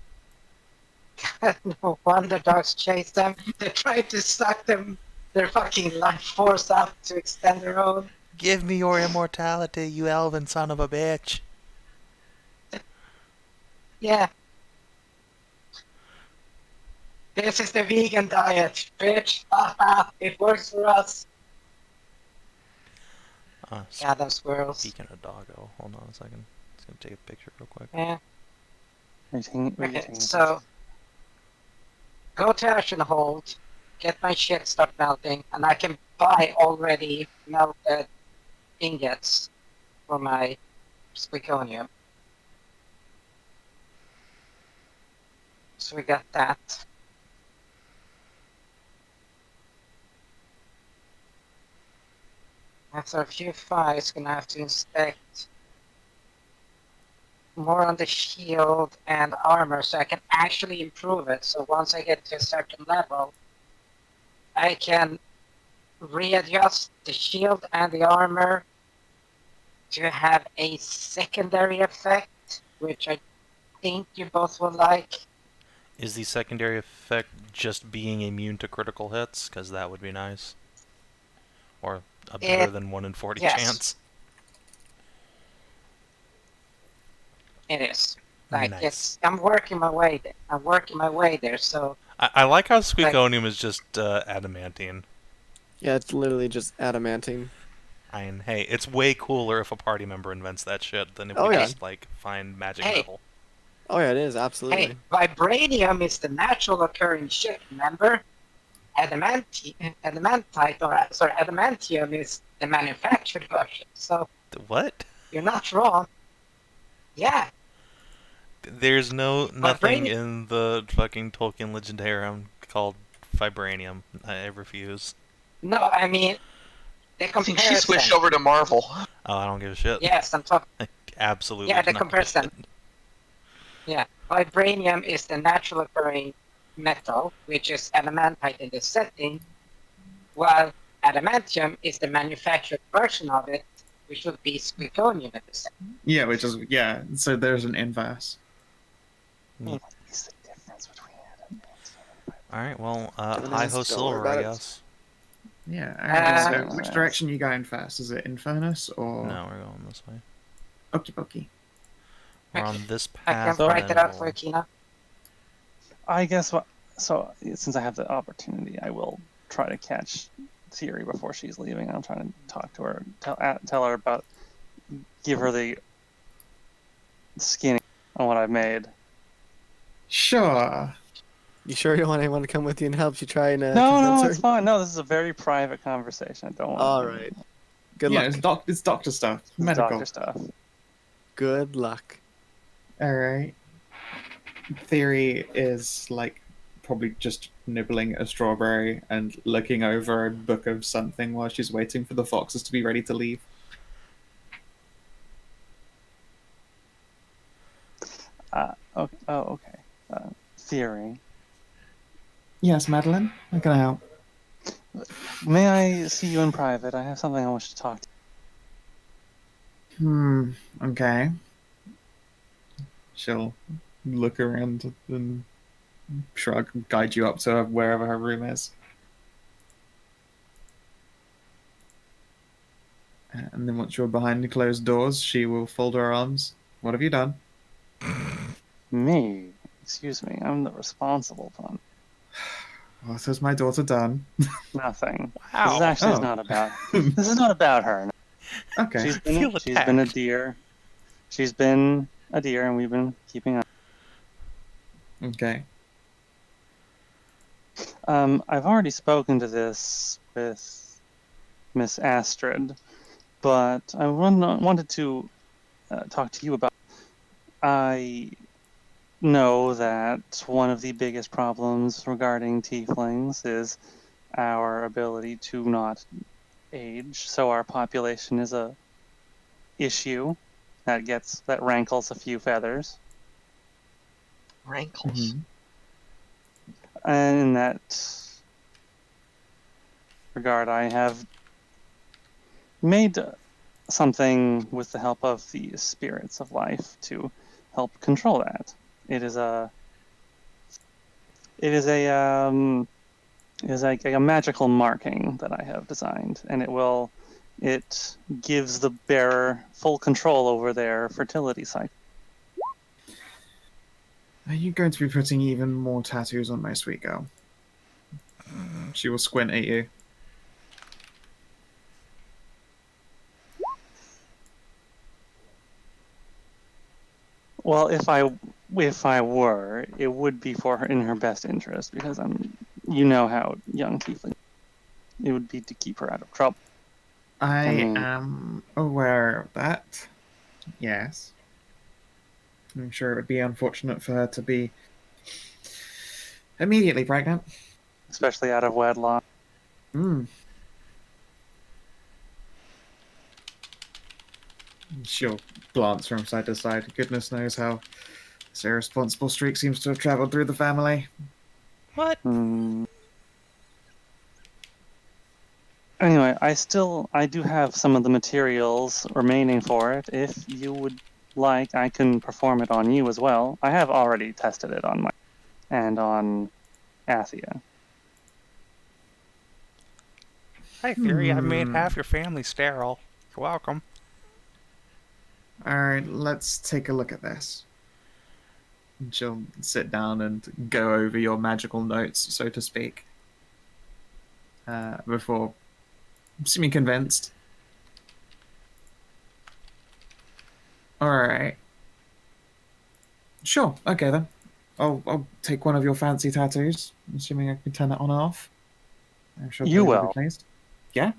No wonder dogs chase them. They try to suck their fucking life force out to extend their own. Give me your immortality, you elven son of a bitch. Yeah. This is the vegan diet, bitch. Haha, it works for us. Yeah, those squirrels. Speaking of doggo, hold on a second. Just gonna take a picture real quick. Yeah. Okay, So, go to Ashenhold, get my shit start melting, and I can buy already melted ingots for my Squeakling. So we got that. After a few fights, gonna have to inspect more on the shield and armor so I can actually improve it. So once I get to a certain level, I can readjust the shield and the armor to have a secondary effect, which I think you both will like. Is the secondary effect just being immune to critical hits? Because that would be nice. Or a better than 1 in 40 yes. chance. It is. Like, Nice. I'm working my way there. I'm working my way there, so... I like how Squeakonium is just adamantine. Yeah, it's literally just adamantine. I mean, hey, it's way cooler if a party member invents that shit than if Oh, we yeah. just, like, find magic Hey. metal. Oh yeah, it is, absolutely. Hey, vibranium is the natural occurring shit, remember? Adamantium is the manufactured version, so What? you're not wrong. Yeah, There's nothing Vibranium- in the fucking Tolkien Legendarium called vibranium. I refuse. no, I mean, the I think she comparison. switched over to Marvel. Oh, I don't give a shit. Yes, I'm talking. Absolutely. Yeah, the not. comparison. Yeah, vibranium is the natural occurring metal, which is adamantite in this setting, while adamantium is the manufactured version of it, which would be Squeakonium in this setting. Yeah, which is so there's an inverse. What is the difference between adamantium and Alright, well, Don't hi ask, ho don't worry silver, about I it. guess. Yeah. Alright, so Uh, which direction are you going first? Is it Infernus or No, we're going this way. Okie Pokey? We're on this I can path. write and it out we'll- for you, Kina. I guess what. So since I have the opportunity, I will try to catch Theory before she's leaving. I'm trying to talk to her, tell her about, give her the skinny on what I've made. Sure. You sure you don't want anyone to come with you and help you try and No, convince her? it's fine. No, this is a very private conversation. I don't want. All right. Good Yeah, luck. it's doctor stuff. It's Medical. doctor stuff. Good luck. Alright. Theory is like probably just nibbling a strawberry and looking over a book of something while she's waiting for the foxes to be ready to leave. Okay. Oh, okay. Theory. Yes, Madilyn? How can I help? May I see you in private? I have something I want you to talk to. Okay. She'll look around and shrug and guide you up to wherever her room is. And then once you're behind the closed doors, she will fold her arms. What have you done? Me? Excuse me. I'm the responsible one. What has my daughter done? Nothing. Wow. This is actually Oh. not about. This is not about her. Okay. She's feel been a attacked. dear. She's been a dear, and we've been keeping on. Okay. I've already spoken to this with Miss Astrid, but I wanted to talk to you about. I know that one of the biggest problems regarding tieflings is our ability to not age. So our population is a issue that rankles a few feathers. Rankles. And in that regard, I have made something with the help of the spirits of life to help control that. It is like a magical marking that I have designed, and it gives the bearer full control over their fertility cycle. Are you going to be putting even more tattoos on my sweet girl? She will squint at you. Well, if I were, it would be for her in her best interest because you know how young tiefling. It would be to keep her out of trouble. I mean- am aware of that. Yes. I'm sure it would be unfortunate for her to be immediately pregnant. Especially out of wedlock. She'll glance from side to side. Goodness knows how this irresponsible streak seems to have travelled through the family. What? Anyway, I do have some of the materials remaining for it. If you would like, I can perform it on you as well. I have already tested it on and on Athia. Hi, Theory. I made half your family sterile. You're welcome. Alright, let's take a look at this. And she'll sit down and go over your magical notes, so to speak. Before seeming convinced. Alright. Sure, okay then. I'll take one of your fancy tattoos, assuming I can turn that on and off. I'm sure You Chloe will. be pleased. Yeah?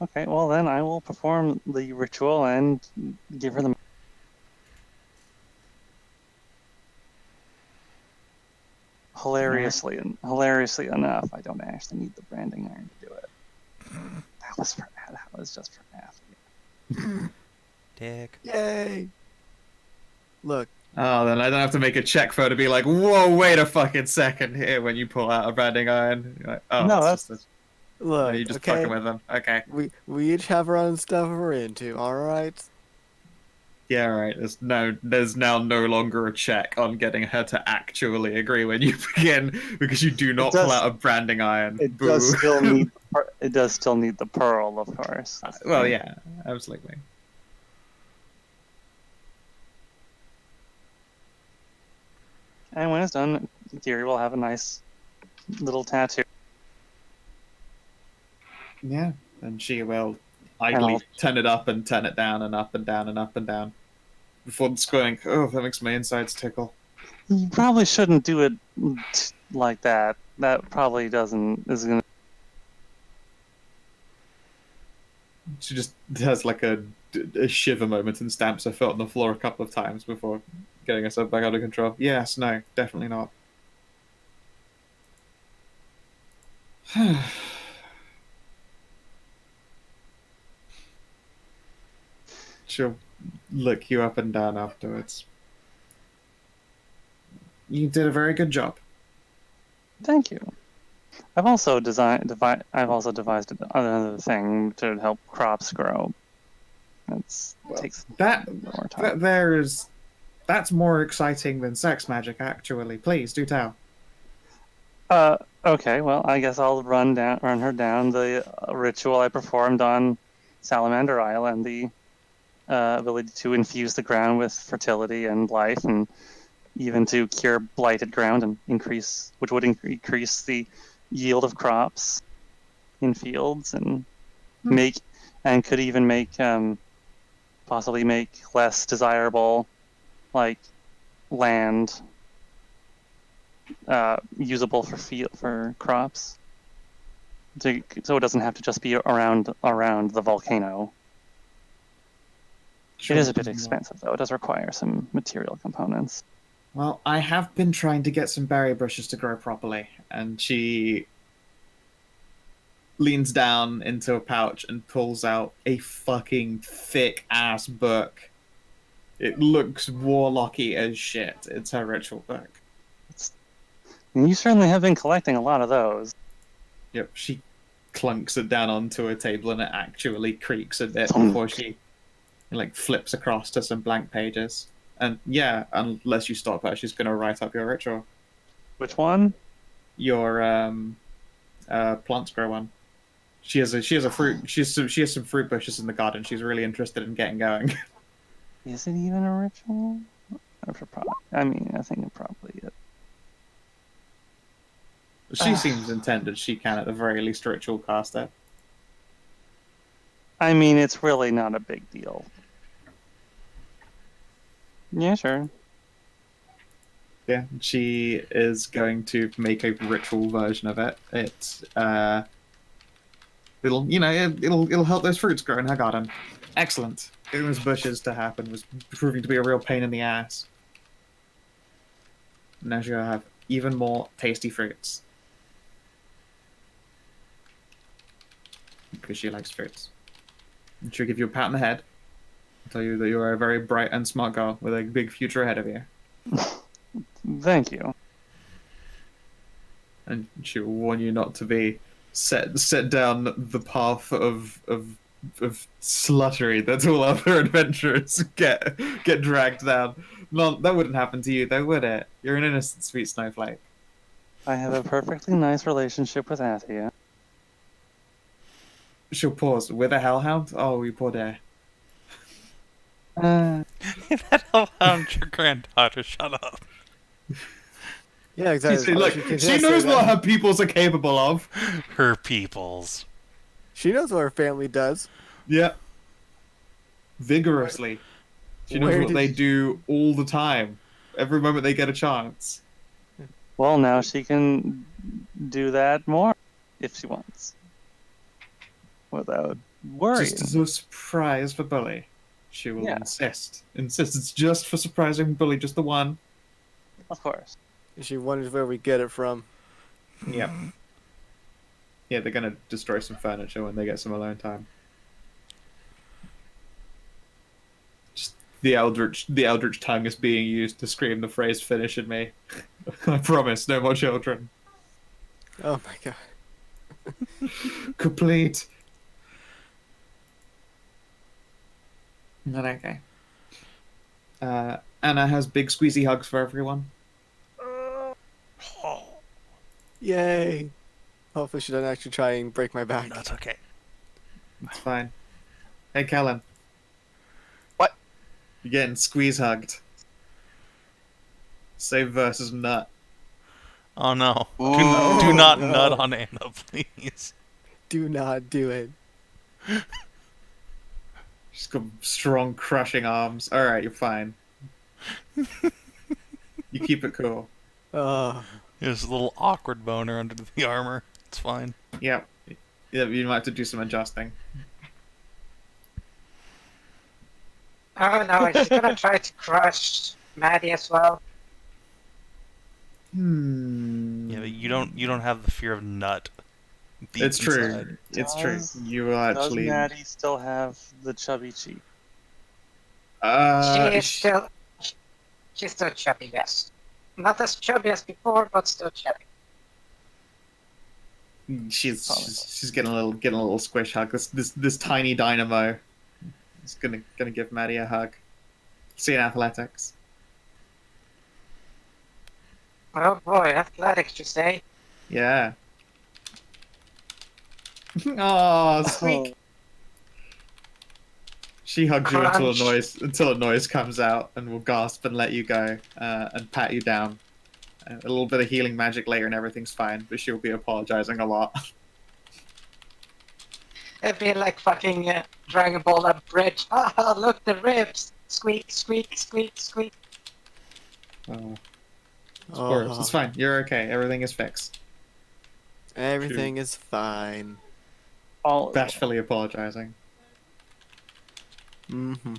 Okay, well then I will perform the ritual and give her the. Hilariously enough, I don't actually need the branding iron to do it. That was just for Athia. Dick. Yay! Look, Oh, then I don't have to make a check for her to be like, whoa, wait a fucking second here when you pull out a branding iron. You're like, oh, No, it's that's- look. you're just okay, fucking with them. Okay. we each have our own stuff we're into. All right. Yeah, right. There's now no longer a check on getting her to actually agree when you begin because you do not pull does- out a branding iron. It Boo. does still need. It does still need the pearl, of course. That's the Well, thing. yeah, absolutely. And when it's done, in theory, we'll have a nice little tattoo. Yeah, and she will And idly I'll- turn it up and turn it down and up and down and up and down before it's going, oh, that makes my insides tickle. You probably shouldn't do it like that. That probably is gonna. She just has like a shiver moment and stamps her foot on the floor a couple of times before getting herself back under control. Yes, no, definitely not. She'll look you up and down afterwards. You did a very good job. Thank you. I've also devised another thing to help crops grow. Takes That more time. that's more exciting than sex magic, actually. Please do tell. Okay, well, I guess I'll run her down the ritual I performed on Salamander Isle and the ability to infuse the ground with fertility and life, and even to cure blighted ground and increase the yield of crops in fields, and could even make possibly make less desirable like land usable for crops, so it doesn't have to just be around the volcano. It is a bit expensive, though. It does require some material components. Well, I have been trying to get some berry bushes to grow properly, and she leans down into a pouch and pulls out a fucking thick-ass book. It looks warlocky as shit. It's her ritual book. You certainly have been collecting a lot of those. Yep, she clunks it down onto a table and it actually creaks a bit before she flips across to some blank pages. And yeah, unless you stop her, she's gonna write up your ritual. Which one? Your plants grow one. She has some fruit bushes in the garden. She's really interested in getting going. Is it even a ritual? I think it probably is. She seems intent that she can, at the very least, ritual cast it. I mean, it's really not a big deal. Yeah, sure. Yeah, she is going to make a ritual version of it. It'll help those fruits grow in her garden. Excellent. Getting those bushes to happen was proving to be a real pain in the ass. Now she's gonna have even more tasty fruits. Because she likes fruits. And she'll give you a pat on the head. Tell you that you are a very bright and smart girl with a big future ahead of you. Thank you. And she'll warn you not to be set down the path of sluttery that all other adventurers get dragged down. No, that wouldn't happen to you, though, would it? You're an innocent, sweet snowflake. I have a perfectly nice relationship with Athia. She'll pause. With a hellhound? Oh, you poor dear. That Hellhound, your granddaughter, shut up. Yeah, exactly. Look, she knows what her peoples are capable of. Her peoples. She knows what her family does. Yep. Vigorously. She knows what they do all the time. Every moment they get a chance. Well, now she can do that more if she wants. Without worrying. Just as a surprise for Bully. She will insist. It's just for surprising Bully, just the one. Of course. She wonders where we get it from. Yep. Yeah, they're gonna destroy some furniture when they get some alone time. Just the eldritch tongue is being used to scream the phrase "finish in me." I promise, no more children. Oh my god. Complete. Not okay. Anna has big squeezy hugs for everyone. Yay! Hopefully she doesn't actually try and break my back. That's okay. It's fine. Hey, Kellin. What? You're getting squeeze hugged. Save versus nut. Oh no. Do, Ooh. do not No. nut on Anna, please. Do not do it. She's got strong, crushing arms. Alright, you're fine. You keep it cool. There's a little awkward boner under the armor. It's fine. Yep. Yeah, you might have to do some adjusting. Oh no, she's gonna try to crush Maddie as well. Yeah, but you don't have the fear of nut. deep It's true. inside. It's true. Does- You will Does actually. Maddie still have the chubby cheek? She's still chubby, yes. Not as chubby as before, but still chubby. She's getting a little squish hug. This tiny dynamo is gonna give Maddie a hug. See in athletics. Oh boy, athletics, you say? Yeah. Oh, squeak. She hugs you Crunch. until a noise comes out and will gasp and let you go and pat you down. A little bit of healing magic later and everything's fine, but she'll be apologizing a lot. It'd be like fucking Dragon Ball up bridge. Ah, look, the ribs! Squeak, squeak, squeak, squeak. Oh. Sorceress, it's fine. You're okay. Everything is fixed. Everything is fine. All Bashfully apologizing. Mm-hmm.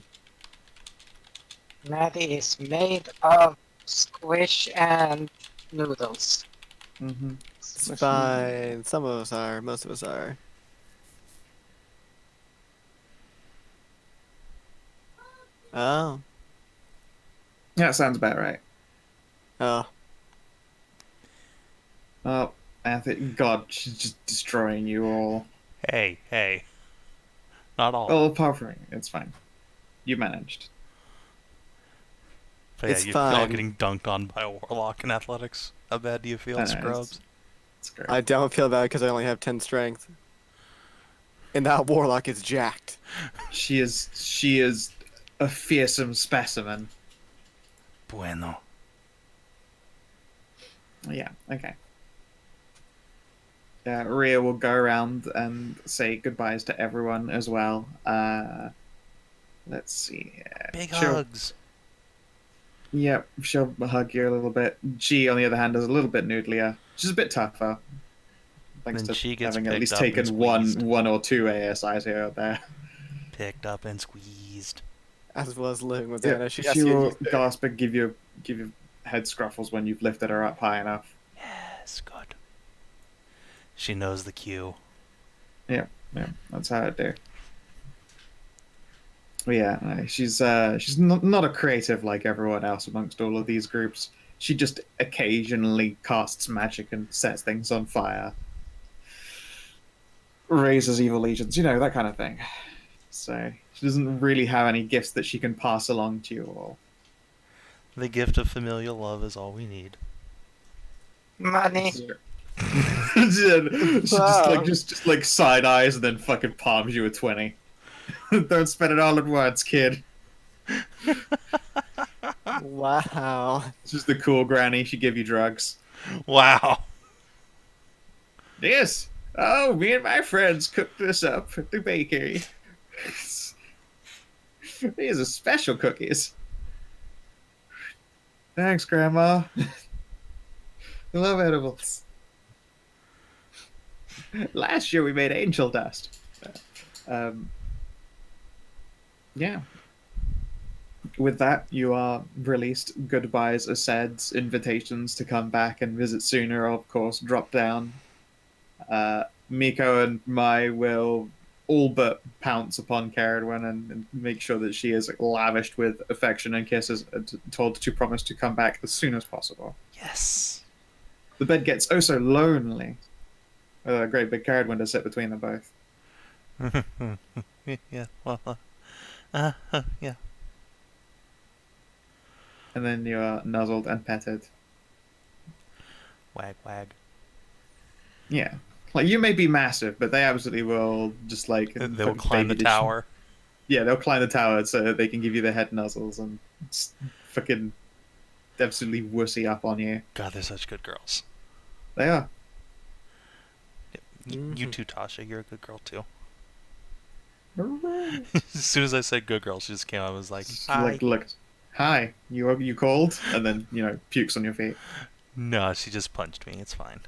Maddie is made of squish and noodles. Mm-hmm. It's fine. Some of us are. Most of us are. Oh. Yeah, sounds about right. Oh. Oh, Athia, God, she's just destroying you all. Hey. Not all. Oh, apart from it's fine. You managed. But yeah, It's you're all fine. getting dunked on by a warlock in athletics. How bad do you feel, I know, Scrubs? It's great. I don't feel bad because I only have 10 strength. And that warlock is jacked. She is a fearsome specimen. Bueno. Yeah, okay. Rhea will go around and say goodbyes to everyone as well. Let's see here. Big She'll- hugs. Yep, she'll hug you a little bit. She, on the other hand, is a little bit noodlier. She's a bit tougher. Thanks Then to she gets having at picked least up and taken squeezed. one or two ASIs here or there. Picked up and squeezed. As well as living with Yeah, Anna. She, she will gasp and give you head scruffles when you've lifted her up high enough. Yes, good. She knows the cue. Yeah, that's how I do. But yeah, she's not a creative like everyone else amongst all of these groups. She just occasionally casts magic and sets things on fire. Raises evil legions, that kind of thing. So she doesn't really have any gifts that she can pass along to you all. The gift of familial love is all we need. Money. she just like side eyes and then fucking palms you a 20. Don't spend it all at once, kid. Wow. This is the cool granny. She give you drugs. Wow. Yes. Oh, me and my friends cooked this up at the bakery. These are special cookies. Thanks, Grandma. I love edibles. Last year we made angel dust. Yeah. With that, you are released. Goodbyes, asceds, invitations to come back and visit sooner, of course, drop down. Miko and Mai will all but pounce upon Ceridwen and make sure that she is lavished with affection and kisses, told to promise to come back as soon as possible. Yes. The bed gets oh so lonely. With a great big Ceridwen to sit between them both. Yeah, well, yeah. and then you are nuzzled and petted. Wag wag. Yeah. Like, you may be massive, but they absolutely will just, like... in They will fucking climb the baby edition. tower. Yeah, they'll climb the tower so that they can give you the head nuzzles and just fucking absolutely wussy up on you. God, they're such good girls. They are. You Mhm. too, Tasha. You're a good girl too. Hooray. As soon as I said good girl, she just came out and was like, hi. Like, look, hi, you called? And then, pukes on your feet. No, she just punched me. It's fine.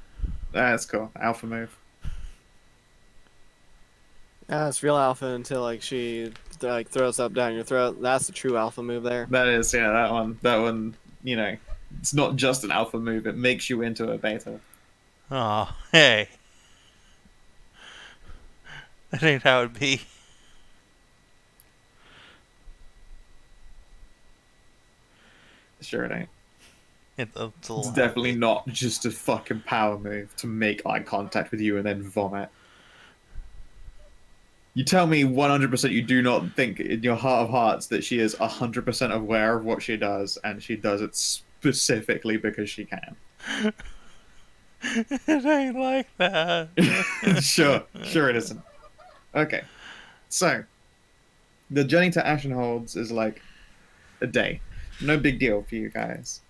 That's cool. Alpha move. Yeah, it's real alpha until like she like throws up down your throat. That's the true alpha move there. That is, yeah, that one, it's not just an alpha move, it makes you into a beta. Oh, hey. That ain't how it be. Sure it ain't. It's a It's little definitely happy. not just a fucking power move to make eye contact with you and then vomit. You tell me 100% you do not think in your heart of hearts that she is 100% aware of what she does, and she does it specifically because she can. It ain't like that. Sure it isn't. Okay, so the journey to Ashenholds is like a day. No big deal for you guys.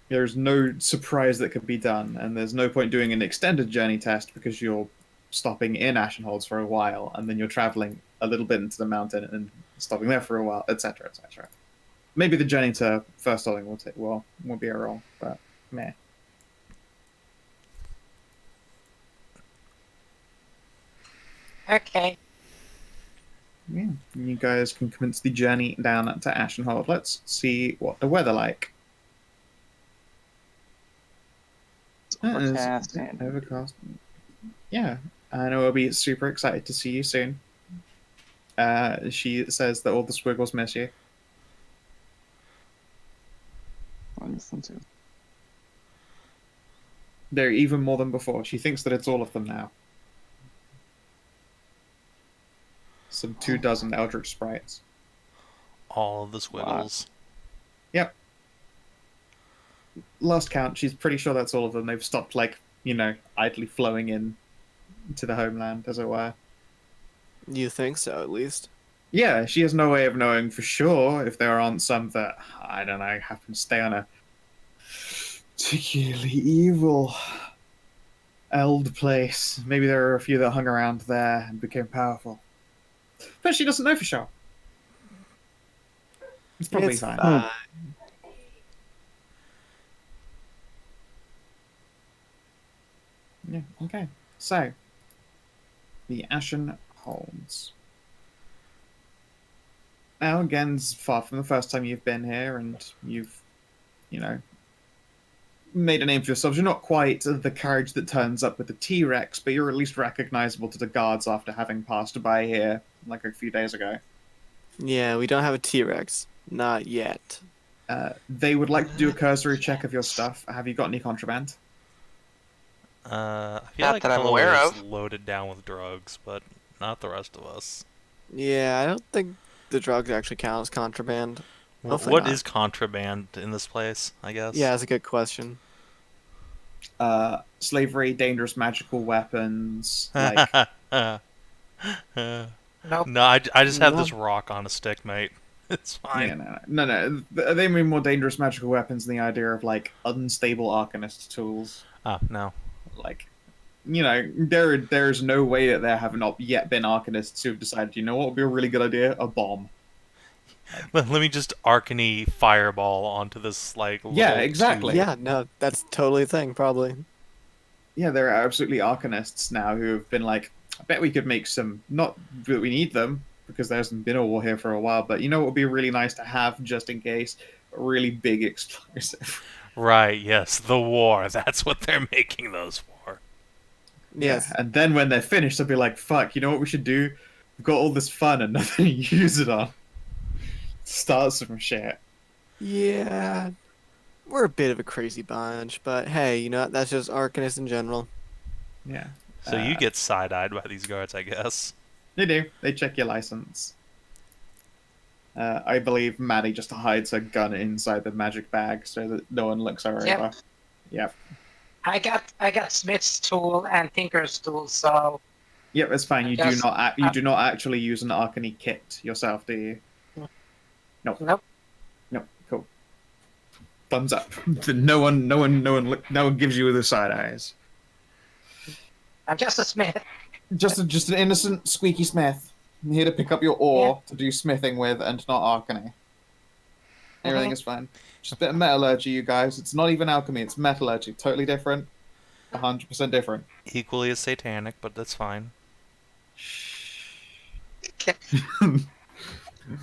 There's no surprise that could be done, and there's no point doing an extended journey test because you're stopping in Ashenholds for a while, and then you're traveling a little bit into the mountain and stopping there for a while, etc., etc. Maybe the journey to First Starling will be a roll, but meh. Okay. Yeah, you guys can commence the journey down to Ashenhold. Let's see what the weather like. It's It is overcast and overcast. Yeah, I know I'll be super excited to see you soon. She says that all the squiggles miss you. I miss them too. They're even more than before. She thinks that it's all of them now. Some 24 Eldritch sprites. All of the squiggles. Yep. Last count, she's pretty sure that's all of them. They've stopped, idly flowing in to the homeland, as it were. You think so, at least? Yeah, she has no way of knowing for sure if there aren't some that, I don't know, happen to stay on a particularly evil eld place. Maybe there are a few that hung around there and became powerful. But she doesn't know for sure. It's probably It's fine. fine. Yeah, okay. So, the Ashen Holds. Now, again, it's far from the first time you've been here, and you've, made a name for yourselves. You're not quite the carriage that turns up with the T-Rex, but you're at least recognizable to the guards after having passed by here, like a few days ago. Yeah, we don't have a T-Rex. Not yet. They would like to do a cursory check of your stuff. Have you got any contraband? I feel Not like that I'm Elloe aware is of. loaded down with drugs, but not the rest of us. Yeah, I don't think the drugs actually count as contraband. Hopefully What not. is contraband in this place, I guess? Yeah, that's a good question. Slavery, dangerous magical weapons, like... Nope. No, I just have No. this rock on a stick, mate. It's fine. Yeah, no. They mean more dangerous magical weapons than the idea of, unstable Arcanist tools. Oh, no. There's no way that there have not yet been Arcanists who've decided, what would be a really good idea? A bomb. Let me just Arcany fireball onto this, little exactly. tube. Yeah, no, that's totally a thing, probably. Yeah, there are absolutely Arcanists now who have been like, I bet we could make some, not that we need them, because there hasn't been a war here for a while, but what would be really nice to have, just in case? A really big explosive. Right, yes, the war. That's what they're making those for. Yes. Yeah, and then when they're finished, they'll be like, fuck, you know what we should do? We've got all this fun and nothing to use it on. Start some shit. Yeah. We're a bit of a crazy bunch, but hey, that's just Arcanists in general. Yeah. So you get side-eyed by these guards, I guess. They do. They check your license. I believe Maddie just hides her gun inside the magic bag so that no one looks her Yep. over. Yep. I got Smith's tool and Tinker's tool, so Yep, it's fine. You Just- do not actually use an Arcany kit yourself, do you? No. nope. No. Cool. Thumbs up. No one gives you the side eyes. I'm just a smith. Just an innocent squeaky smith. I'm here to pick up your ore to do smithing with and not alchemy. Everything is fine. Just a bit of metallurgy, you guys. It's not even alchemy, it's metallurgy. Totally different. 100% different. Equally as satanic, but that's fine.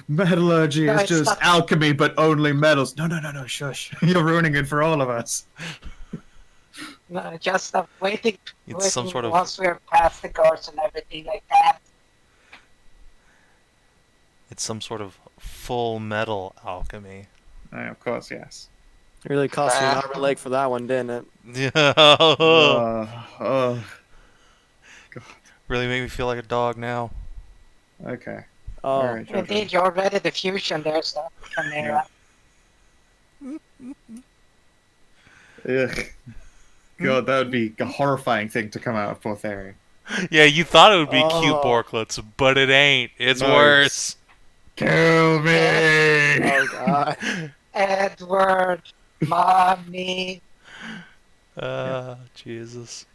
Metallurgy No, is it's just not- alchemy, but only metals. No, shush. You're ruining it for all of us. No, just waiting. It's some waiting sort of- once we're past the guards and everything like that. It's some sort of full metal alchemy. Of course, yes. It really cost you an armor leg for that one, didn't it? Yeah. Really make me feel like a dog now. Okay. Oh, Alright, Jojo. Indeed, you're already the fusion there, so Chimera. Ugh. God, that would be a horrifying thing to come out of poor Theory. Yeah, you thought it would be cute Oh. Borklets, but it ain't. It's No, worse. Kill me! oh god. Edward, mommy. Jesus.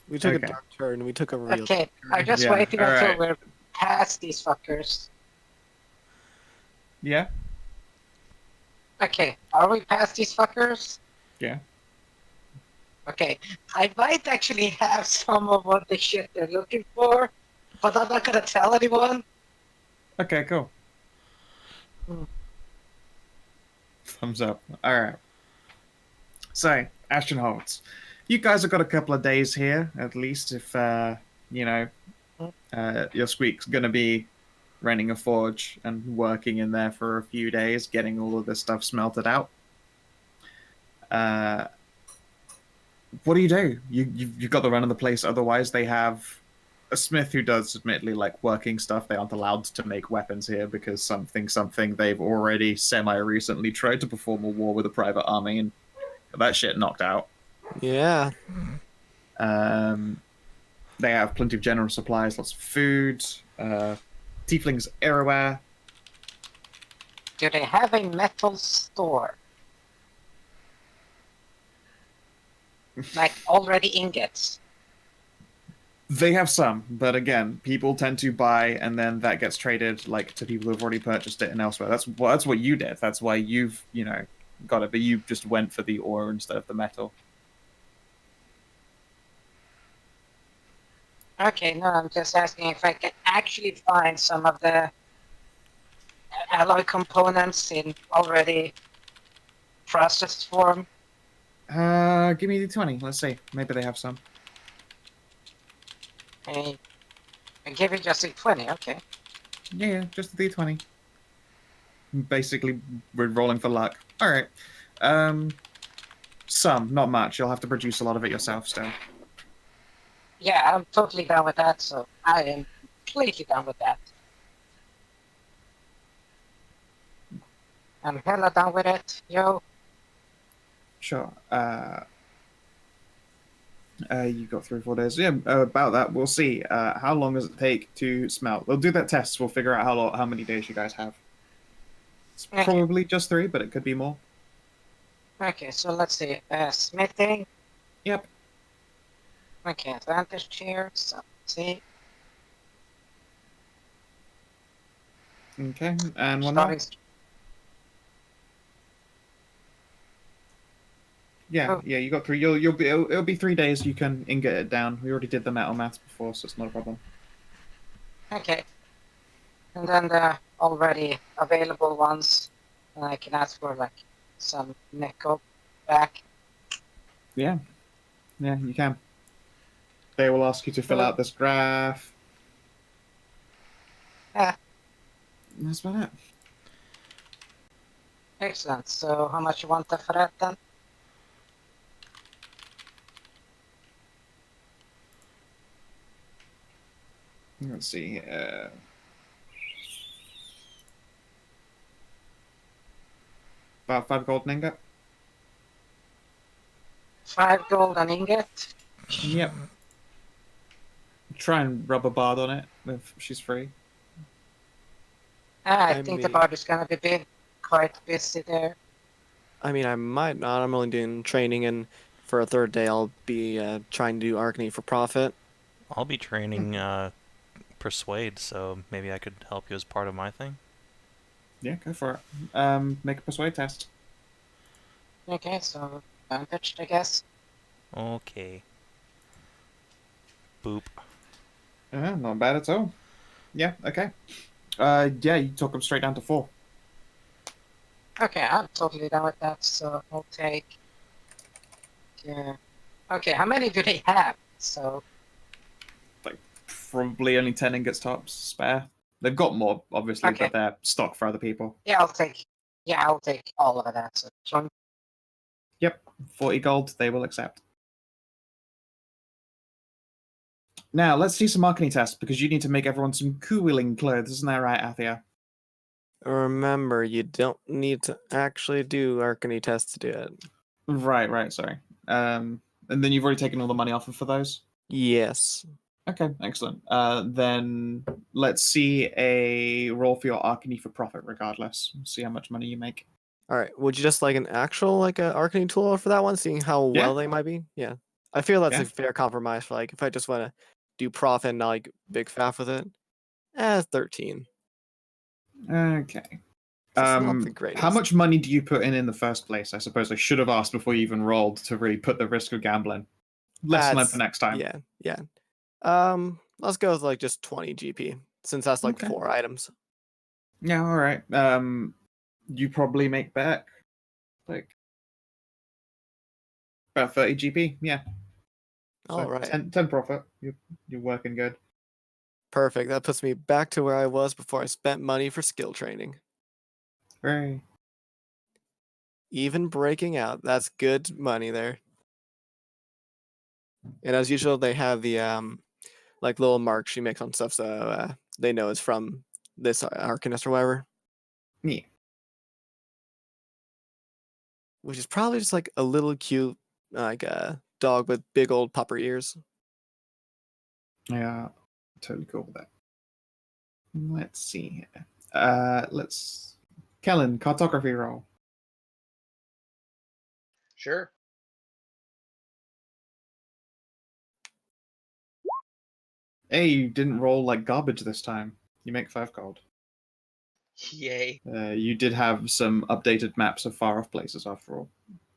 We took Okay. a dark turn. We took a real. Okay, I'm just Yeah, waiting until alright. we're past these fuckers. Yeah? Okay, are we past these fuckers? Yeah. Okay, I might actually have some of what the shit they're looking for, but I'm not gonna tell anyone. Okay, cool. Hmm. Thumbs up. Alright. So, Ashton Holtz. You guys have got a couple of days here, at least, if, your Squeak's gonna be renting a forge and working in there for a few days, getting all of this stuff smelted out. What do? You've got the run of the place. Otherwise, they have a smith who does, admittedly, like working stuff. They aren't allowed to make weapons here because something they've already semi-recently tried to perform a war with a private army and got that shit knocked out. Yeah. They have plenty of general supplies, lots of food, tieflings everywhere. Do they have a metal store? Like already ingots? They have some, but again, people tend to buy, and then that gets traded like to people who've already purchased it and elsewhere. That's what you did. That's why you've got it, but you just went for the ore instead of the metal. Okay, no, I'm just asking if I can actually find some of the alloy components in already processed form. Give me the 20. Let's see. Maybe they have some. Okay. I give it just a 20, okay. Yeah, just the D20. Basically, we're rolling for luck. All right. Some, not much. You'll have to produce a lot of it yourself still. Yeah, I'm totally down with that, so I am completely down with that. I'm hella down with it, yo. Sure. You got 3 or 4 days. Yeah, about that. We'll see. How long does it take to smelt? We'll do that test. We'll figure out how many days you guys have. It's Okay. probably just 3, but it could be more. Okay, so let's see. Smithing. Yep. Okay, advantage here, so let's see. Okay. And one more. Starting- Yeah, Oh. yeah. You got 3. It'll be 3 days. You can ingot it down. We already did the metal maths before, so it's not a problem. Okay. And then the already available ones, I can ask for like some nickel back. Yeah. Yeah, you can. They will ask you to fill out this graph. Yeah. That's about it. Excellent. So how much you want for that then? Let's see. About 5 gold an ingot. 5 gold an ingot. Yep. Try and rub a bard on it if she's free. I I think the mean- bard is gonna be quite busy there. I mean, I might not. I'm only doing training, and for a third day, I'll be trying to do Arcany for profit. I'll be training Persuade, so maybe I could help you as part of my thing. Yeah, go for it. Make a persuade test. Okay, so advantage, I guess. Okay. Boop. Yeah, not bad at all. Yeah, okay. Yeah, you talk them straight down to 4. Okay, I'm totally done with that, so I'll take... Yeah. Okay, how many do they have? So, Probably only 10 ingots tops spare. They've got more, obviously, Okay. but they're stock for other people. yeah, I'll take all of that. So, 20. Yep, 40 gold, they will accept. Now, let's do some Arcany tests, because you need to make everyone some cooling clothes, isn't that right, Athia? Remember, you don't need to actually do Arcany tests to do it. Right, sorry. And then you've already taken all the money off for those? Yes. Okay, excellent. Then let's see a roll for your Arcany for profit, regardless. See how much money you make. All right. Would you just like an actual like a Arcany tool for that one, seeing how Yeah. well they might be? Yeah. I feel that's Yeah. a fair compromise for like if I just want to do profit and not like big faff with it. 13. Okay. So it's not the greatest. How much money do you put in the first place? I suppose I should have asked before you even rolled to really put the risk of gambling. Lesson learned for next time. Yeah. Let's go with like just 20 GP since that's like Okay. 4 items. Yeah, all right. You probably make back like about 30 GP. Yeah. So All right. 10 profit. You're working good. Perfect. That puts me back to where I was before I spent money for skill training. Right. Even breaking out, that's good money there. And as usual, they have the like little marks she makes on stuff, so they know it's from this Arcanist or whatever. Yeah. Which is probably just like a little cute like dog with big old pupper ears. Yeah. Totally cool with that. Let's see here. Kellin, cartography roll. Sure. Hey, you didn't roll like garbage this time. You make 5 gold. Yay. You did have some updated maps of far off places after all.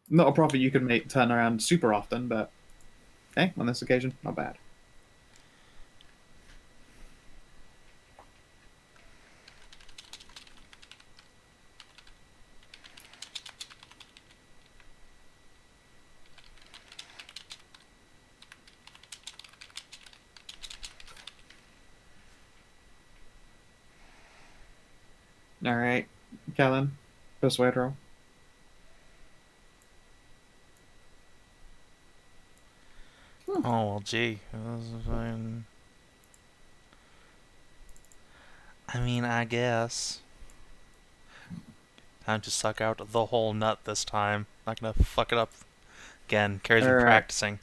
Not a profit you can turn around super often, but hey, on this occasion, not bad. Alright, Kellin, persuade roll. Oh, well, gee. I mean, I guess. Time to suck out the whole nut this time. Not gonna fuck it up again. Carrie's been Alright. practicing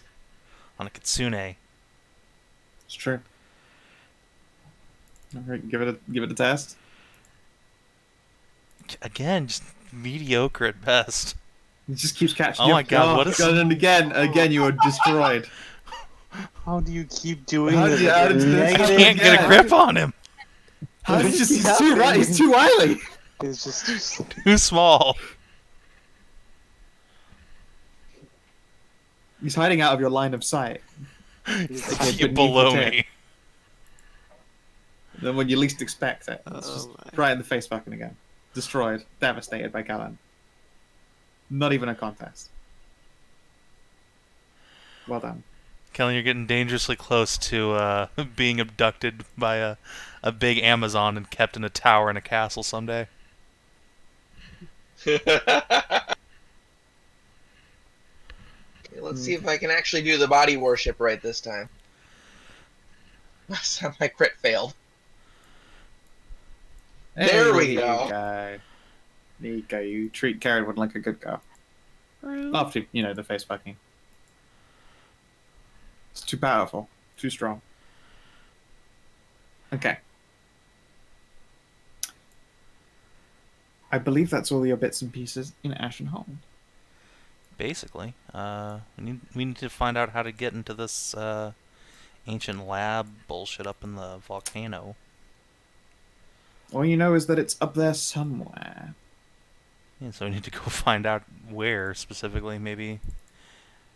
on a kitsune. It's true. Alright, give it a test. Again, just mediocre at best. It just keeps catching Oh you. my god, what is- And again, you are destroyed. How do you keep doing How this? do you- how did you- I Negative can't get a grip on him. How He's does just this he's too happen? right. He's too wily. It's just Too small. He's hiding out of your line of sight. You're beneath below the tip. me. Then when you least expect it, it's Oh just my. right in the face fucking again. Destroyed, devastated by Kellin. Not even a contest. Well done. Kellin, you're getting dangerously close to being abducted by a big Amazon and kept in a tower in a castle someday. Let's see if I can actually do the body worship right this time. Last time my crit failed. There we Hey, go. Guy. There you go. You treat Ceridwen like a good girl. After, the face fucking. It's too powerful. Too strong. Okay. I believe that's all your bits and pieces in Ashenhold. Basically, we need to find out how to get into this ancient lab bullshit up in the volcano. All you know is that it's up there somewhere. Yeah, so we need to go find out where specifically, maybe.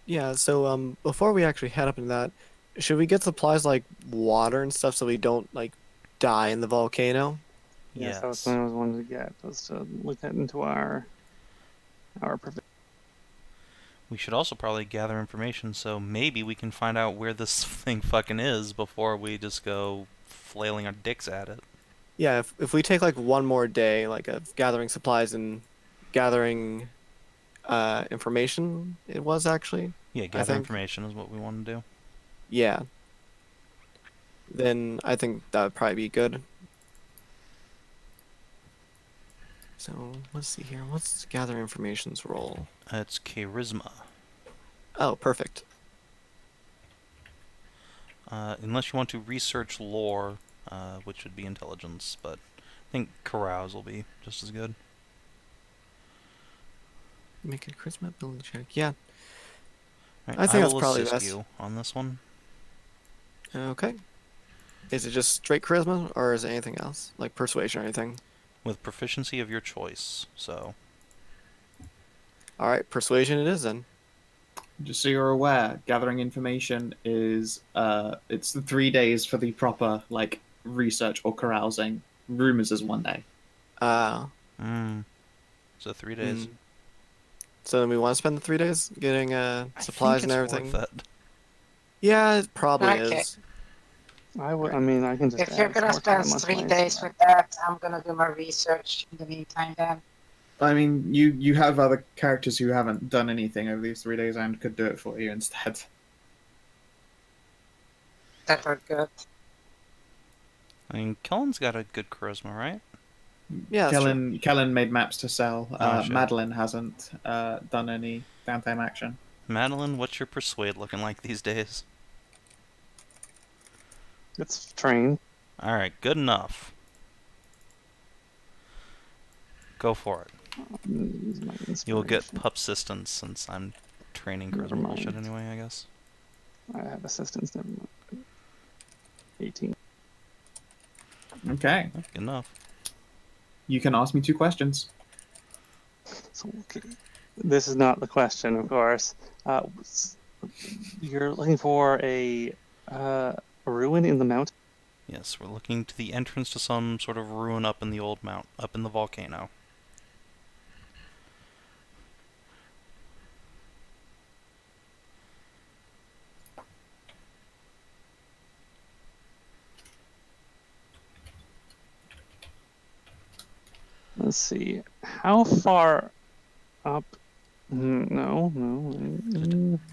Yeah, so before we actually head up into that, should we get supplies like water and stuff so we don't like die in the volcano? Yes, Yes. that was something I was wanting to get, was to look into our provision. We should also probably gather information, so maybe we can find out where this thing fucking is before we just go flailing our dicks at it. Yeah, if we take like one more day, like of gathering supplies and gathering information, it was actually. Yeah, I gather think. information is what we want to do. Yeah. Then I think that would probably be good. So let's see here. What's gather information's role? It's charisma. Oh, perfect. Unless you want to research lore, which would be intelligence, but I think carouse will be just as good. Make a charisma ability check. Yeah. Right, I think that's will probably assist best. you on this one. Okay. Is it just straight charisma, or is it anything else, like persuasion or anything? With proficiency of your choice, so... All right, persuasion it is then. Just so you're aware, gathering information is it's the 3 days for the proper research or carousing. Rumors is 1 day. So 3 days. So then we want to spend the 3 days getting supplies and everything. Worth it. Yeah, it probably Okay. is. I mean, I can just. If you're add gonna more time spend on 3 my days side. with that, I'm gonna do my research in the meantime then. I mean, you have other characters who haven't done anything over these 3 days and could do it for you instead. That were good. I mean, Kellen's got a good charisma, right? Yeah, that's true. Kellin made maps to sell. Oh, shit. Madilyn hasn't done any downtime action. Madilyn, what's your persuade looking like these days? It's trained. Alright, good enough. Go for it. Use my You'll get inspiration. pup assistance since I'm training Never charisma bullshit mind. anyway, I guess. I have assistance. Never mind. 18. Okay. Good enough. You can ask me 2 questions. So, okay. This is not the question, of course. You're looking for a ruin in the mountain. Yes, we're looking to the entrance to some sort of ruin up in the old mount, up in the volcano. Let's see. How far up? No.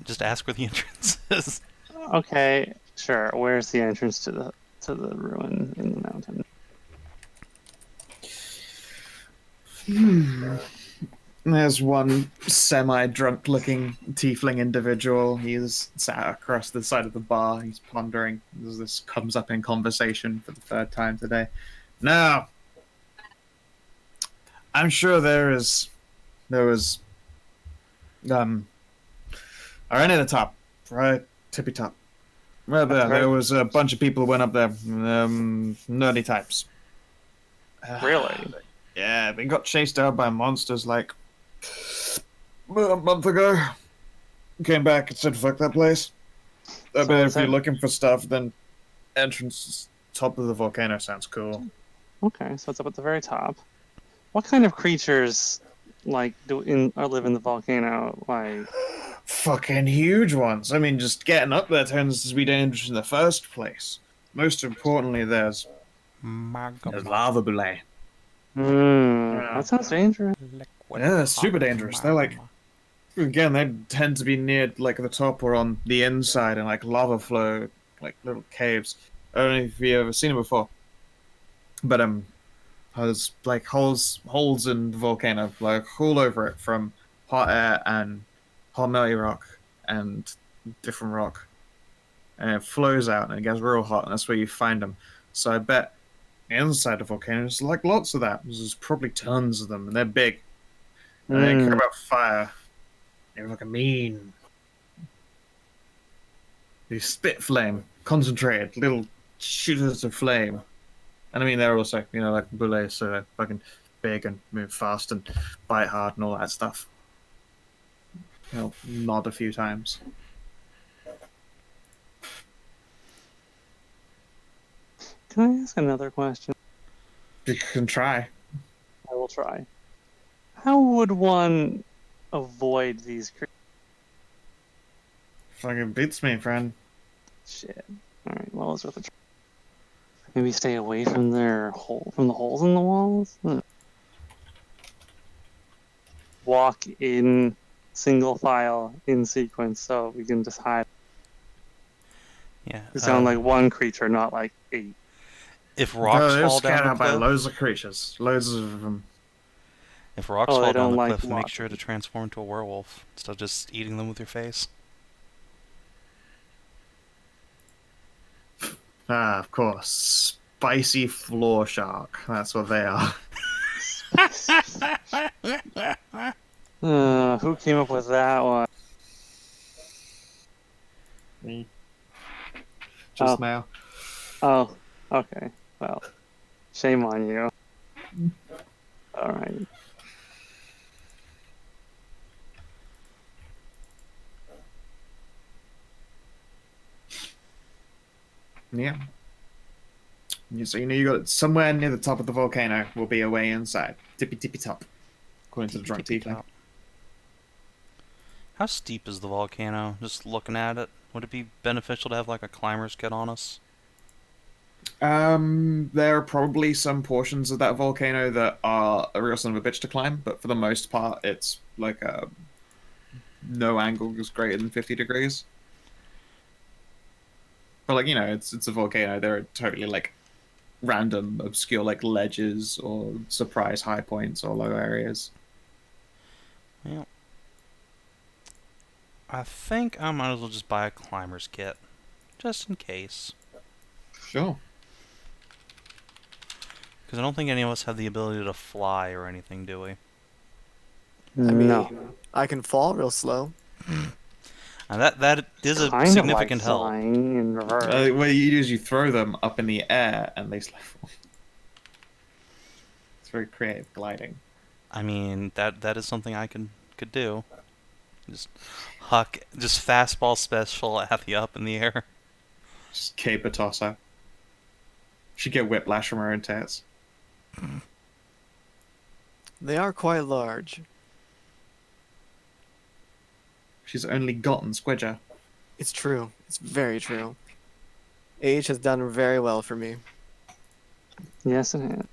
Just ask where the entrance is. Okay, sure. Where's the entrance to the ruin in the mountain? There's one semi-drunk looking tiefling individual. He's sat across the side of the bar. He's pondering. This comes up in conversation for the 3rd time today. Now, I'm sure there was right near the top, right tippy top. Right there, there was a bunch of people who went up there, nerdy types. Really? Yeah, they got chased out by monsters like a month ago. Came back and said, "Fuck that place." I So bet is if you're that- looking for stuff, then entrance top of the volcano sounds cool. Okay, so it's up at the very top. What kind of creatures live in the volcano? Like, Fucking huge ones. I mean, just getting up there tends to be dangerous in the first place. Most importantly, there's lava belay. that sounds dangerous. Yeah, they're super dangerous. They're again, they tend to be near the top or on the inside and lava flow, little caves. I don't know if you've ever seen it before, but There's like holes in the volcano, like all over it, from hot air and hot melty rock and different rock, and it flows out and it gets real hot, and that's where you find them. So I bet inside the volcano there's like lots of that. There's probably tons of them, and they're big. And they care about fire. They're like a mean. They spit flame, concentrated, little shooters of flame. And I mean, they're also, like bullets, so they're fucking big and move fast and bite hard and all that stuff. Nod a few times. Can I ask another question? You can try. I will try. How would one avoid these creatures? Fucking beats me, friend. Shit. Alright, well, it's worth a try. Maybe stay away from the holes in the walls? Walk in single file in sequence so we can just hide. Yeah. It sounds like one creature, not like 8. If rocks They're fall scared down out the by cliff, loads of creatures. Loads of them. if rocks Oh, they fall down don't the like cliff, make walking. sure to transform into a werewolf instead of just eating them with your face. Ah, of course. Spicy floor shark. That's what they are. Who came up with that one? Me. Just Oh. now. Oh, okay. Well, shame on you. Alright. Yeah. So you got it somewhere near the top of the volcano will be a way inside. Tippy tippy top. According to the drunk Tippy tiefling. top. How steep is the volcano? Just looking at it, would it be beneficial to have like a climber's kit on us? There are probably some portions of that volcano that are a real son of a bitch to climb, but for the most part, it's like no angle is greater than 50 degrees. But like it's a volcano. There are totally like random, obscure like ledges or surprise high points or low areas. Well, I think I might as well just buy a climber's kit, just in case. Sure. Because I don't think any of us have the ability to fly or anything, do we? I mean, No. I can fall real slow. And that is a Kind of significant like help. flying in reverse. What you do is you throw them up in the air and they slowly fall. It's very creative gliding. I mean, that is something I could do. Just fastball special Athia up in the air. Just caper tosser. She'd get whiplash from her own tits. They are quite large. She's only gotten Squidger. It's true. It's very true. Age has done very well for me. Yes, it has.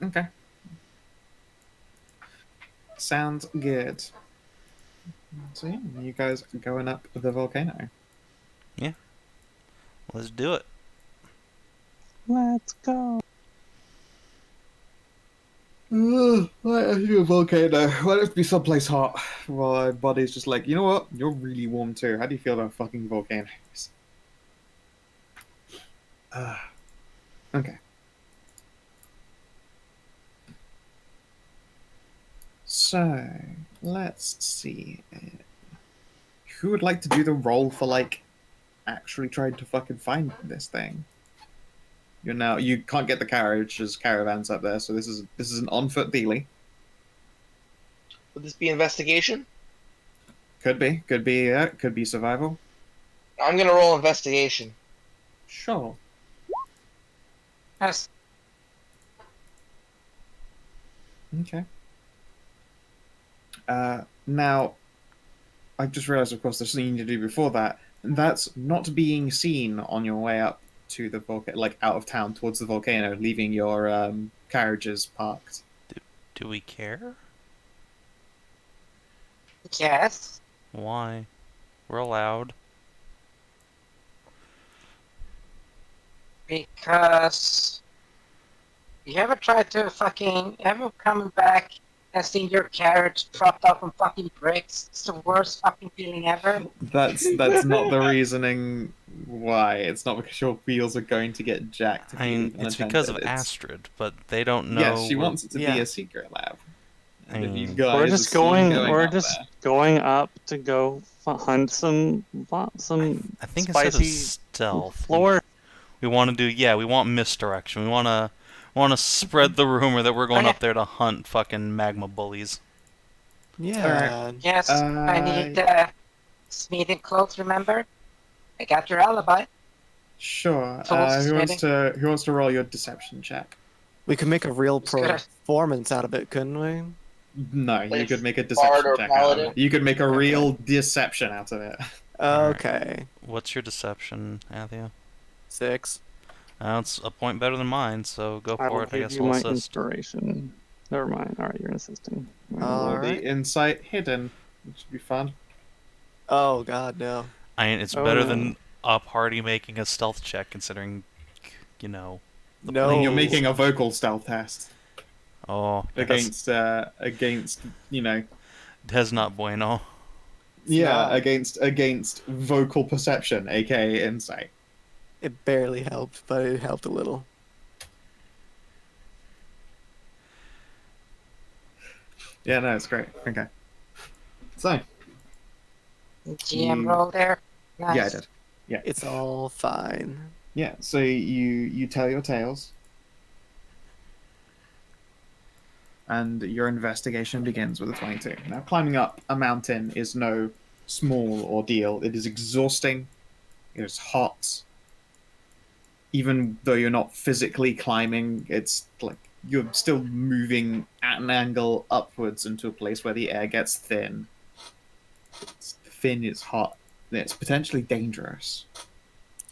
Okay. Sounds good. So yeah, you guys are going up the volcano. Let's do it. Let's go. Right, I do a volcano. Why don't it be someplace hot? Well, my body's just like, you know what? You're really warm too. How do you feel about fucking volcanoes? Okay. So, let's see. Who would like to do the roll for, like, actually trying to fucking find this thing? You can't get the carriage as caravans up there, so this is an on-foot dealie. Would this be investigation? Could be, could be survival. I'm gonna roll investigation. Sure. Yes. Okay. Now, I just realized, of course, there's something you need to do before that. That's not being seen on your way up to the volcano, like out of town towards the volcano, leaving your carriages parked. Do we care? Yes. Why? We're allowed. Because you ever tried to ever come back and seen your carriage dropped off on fucking bricks? It's the worst fucking feeling ever. That's not the reasoning why. It's not because your wheels are going to get jacked. If I you mean, leave it's unattended. because of It's- Astrid, but they don't know. Yes, she we're- wants it to be Yeah. a secret lab. And if you mean, guys We're are just seen going. going We're up just there- going up to go hunt some I think instead of spicy stealth, floor. we want to do. Yeah, we want misdirection. We want to spread the rumor that we're going Okay. up there to hunt fucking magma bullies. Yeah. Yes, I need smithing clothes, remember? I got your alibi. Sure. Tools, Who wants maybe? to roll your deception check? We could make a real It's good. performance out of it, couldn't we? No, you Like could make a Bard deception or check out of Paladin? it. You could make a real deception out of it. Alright. Okay. What's your deception, Athia? 6. It's a point better than mine, so go I for will it. I give guess you I'll my assist. inspiration. Never mind. All right, you're an assistant. All Roll right. the insight hidden, which would be fun. Oh god, no. I mean, it's Oh, better no. than a party making a stealth check, considering, you know. No. And you're making a vocal stealth test Oh, against you know, it has not bueno. yeah, not. against vocal perception, aka insight. It barely helped, but it helped a little. Yeah, no, it's great. Okay. So, GM You- roll there. Nice. yeah, I did. It's all fine. Yeah, so you tell your tales, and your investigation begins with a 22. Now, climbing up a mountain is no small ordeal. It is exhausting. It is hot. Even though you're not physically climbing, it's like you're still moving at an angle upwards into a place where the air gets thin. It's thin, it's hot, and it's potentially dangerous.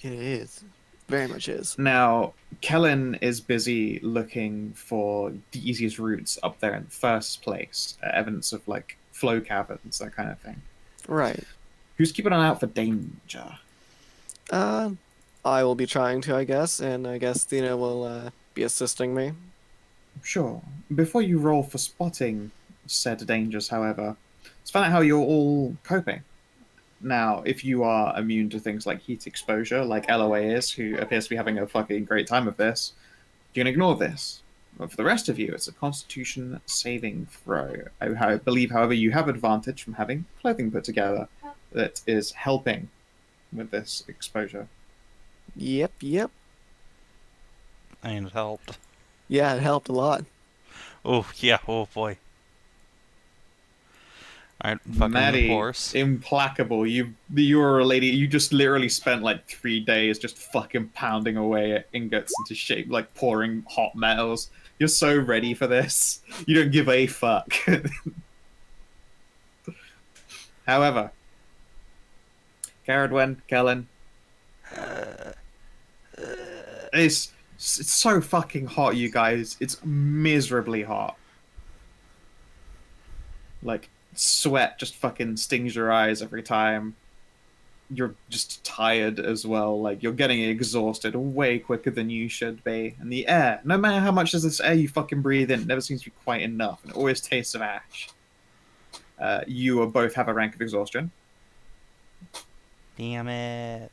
It is. Very much is. Now, Kellin is busy looking for the easiest routes up there in the first place, evidence of like flow caverns, that kind of thing. Right. Who's keeping an eye out for danger? I will be trying to, I guess, and I guess Thina will be assisting me. Sure. Before you roll for spotting said dangers, however, let's find out how you're all coping. Now, if you are immune to things like heat exposure, like Elloe is, who appears to be having a fucking great time of this, you can ignore this. But for the rest of you, it's a Constitution saving throw. I believe, however, you have advantage from having clothing put together that is helping with this exposure. Yep. I mean, it helped. Yeah, it helped a lot. Oh, yeah, oh boy. Alright, fucking Maddie, horse. implacable. You're a lady. You just literally spent like 3 days just fucking pounding away at ingots into shape, like pouring hot metals. You're so ready for this. You don't give a fuck. However, Ceridwen, Kellin, it's so fucking hot, you guys. It's miserably hot. Like, sweat just fucking stings your eyes every time. You're just tired as well. Like, you're getting exhausted way quicker than you should be. And the air, no matter how much of this air you fucking breathe in, it never seems to be quite enough. And it always tastes of ash. You will both have a rank of exhaustion. Damn it.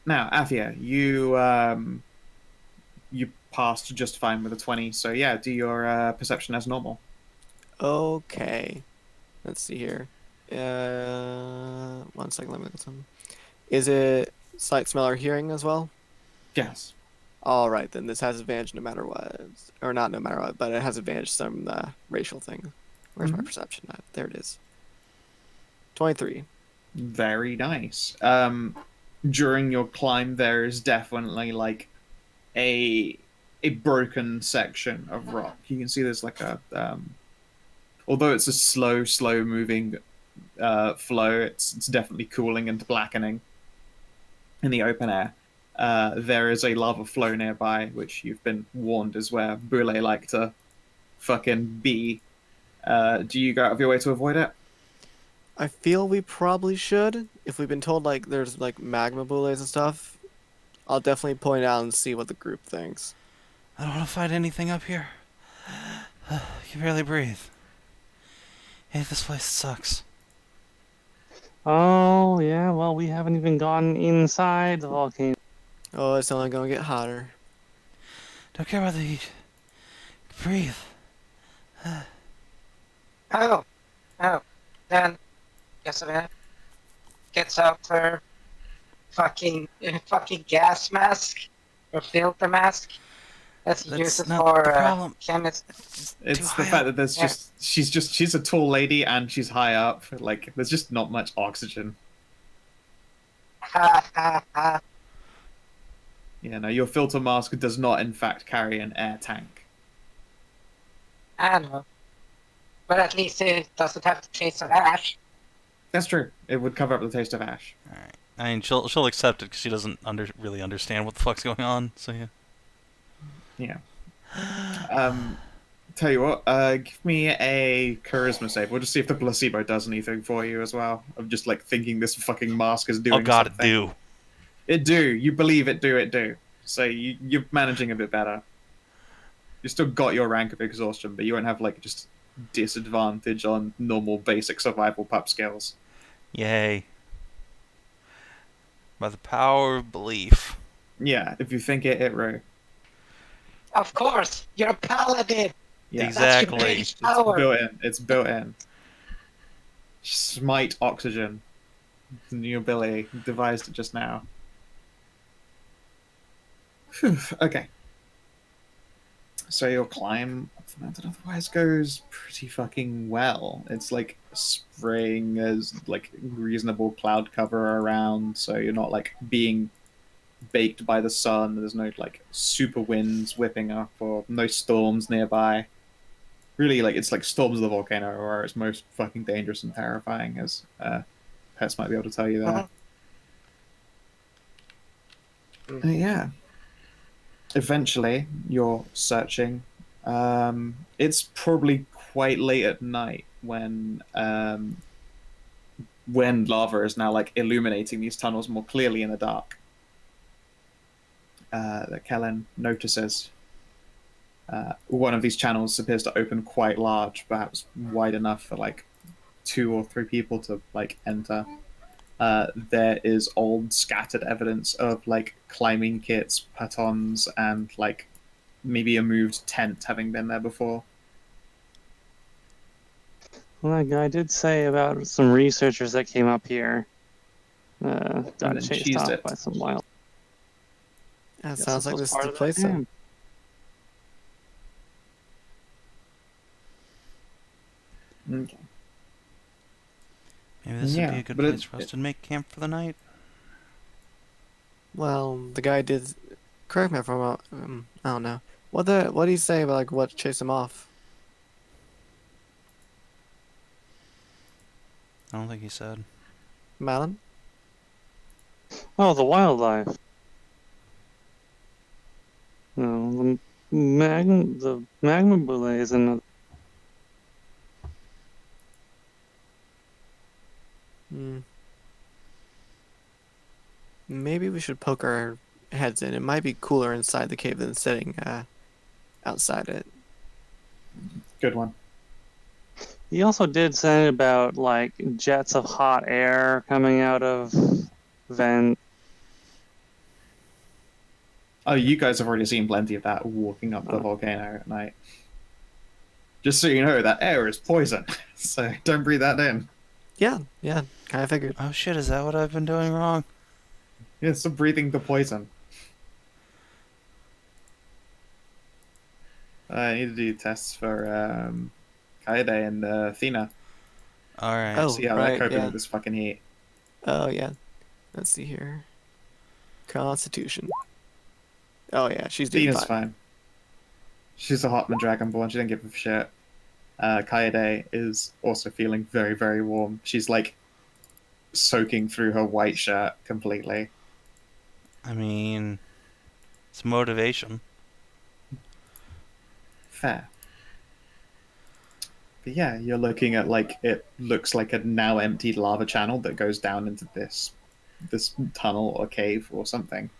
Now, Athia, you passed just fine with a 20. So yeah, do your perception as normal. Okay. Let's see here. 1 second, let me look at something. Is it sight, smell, or hearing as well? Yes. Alright, then this has advantage no matter what. Or not no matter what, but it has advantage from the racial thing. Where's my perception at? There it is. 23. Very nice. During your climb, there is definitely like a broken section of rock. You can see there's like a although it's a slow moving flow, it's definitely cooling and blackening in the open air. There is a lava flow nearby, which you've been warned is where Boule like to fucking be. Do you go out of your way to avoid it? I feel we probably should. If we've been told like there's like magma bullets and stuff, I'll definitely point out and see what the group thinks. I don't want to fight anything up here. I can barely breathe. Hey, this place sucks. Oh, yeah, well, we haven't even gone inside the volcano. Oh, it's only gonna get hotter. Don't care about the heat. Breathe. Oh, then Savin gets out her fucking gas mask or filter mask. Let's use That's it not for the problem. chemist. It's Too the high fact up. that there's Yeah. she's a tall lady and she's high up. Like there's just not much oxygen. Ha ha ha. Yeah, no, your filter mask does not in fact carry an air tank. I know. But at least it doesn't have to taste of ash. That's true. It would cover up the taste of ash. Alright. I mean, she'll accept it because she doesn't really understand what the fuck's going on. So yeah. Yeah. Tell you what, give me a charisma save. We'll just see if the placebo does anything for you as well. Of just like thinking this fucking mask is doing Oh god, something. it do. It do. You believe it do. So you're managing a bit better. You still got your rank of exhaustion, but you won't have like just disadvantage on normal basic survival pup skills. Yay. By the power of belief. Yeah, if you think it, hit row. Of course, you're a paladin. Yeah, Exactly. That's your base it's power. built in. It's built in. Smite oxygen. New ability. Devised it just now. Phew, okay. So your climb up the mountain otherwise goes pretty fucking well. It's like spring, as like reasonable cloud cover around, so you're not like being baked by the sun. There's no like super winds whipping up or no storms nearby. Really, like it's like storms of the volcano are its most fucking dangerous and terrifying, as pets might be able to tell you that. Yeah. Eventually, you're searching. It's probably quite late at night when lava is now like illuminating these tunnels more clearly in the dark. That Kellin notices. One of these channels appears to open quite large, perhaps wide enough for like 2 or 3 people to like enter. There is old scattered evidence of like climbing kits, patons, and like maybe a moved tent having been there before. Well, that guy did say about some researchers that came up here. And Got then chased cheesed off it. by some wild. That Guess sounds like was this is part the of that place then. dam. Okay. Maybe this would Yeah, be a good but place for us to make camp for the night. Well, the guy did. Correct me if I'm wrong. I don't know. What do you say about like what chased him off? I don't think he said. Madilyn? Oh, the wildlife. No, the magma bullet is another. Hmm. Maybe we should poke our heads in. It might be cooler inside the cave than sitting outside it. Good one. He also did say about like jets of hot air coming out of vent. Oh, you guys have already seen plenty of that walking up the volcano at night. Just so you know, that air is poison, so don't breathe that in. Yeah, kind of figured. Oh shit, is that what I've been doing wrong? Yeah, stop breathing the poison. I need to do tests for Kaede and Athena. Alright. Oh, See how they're right, coping yeah. with this fucking heat. Oh yeah. Let's see here. Constitution. Oh yeah, she's doing Athena's fine. fine. She's a Hotman Dragonborn. She didn't give a shit. Kaede is also feeling very, very warm. She's like soaking through her white shirt completely. I mean, it's motivation. Fair. But yeah, you're looking at like it looks like a now emptied lava channel that goes down into this tunnel or cave or something.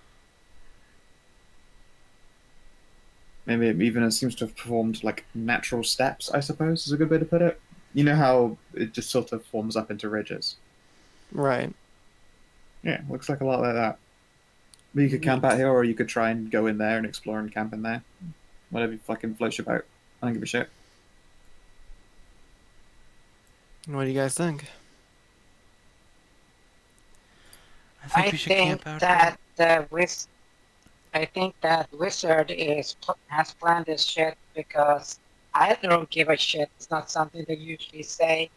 Maybe it even seems to have formed like natural steps, I suppose is a good way to put it. You know how it just sort of forms up into ridges? Right. Yeah, looks like a lot like that. But you could camp out here, or you could try and go in there and explore and camp in there. Whatever fucking floats your boat. I don't give a shit. What do you guys think? I think I we should think camp out that I think that Wizard has planned this shit because I don't give a shit. It's not something they usually say.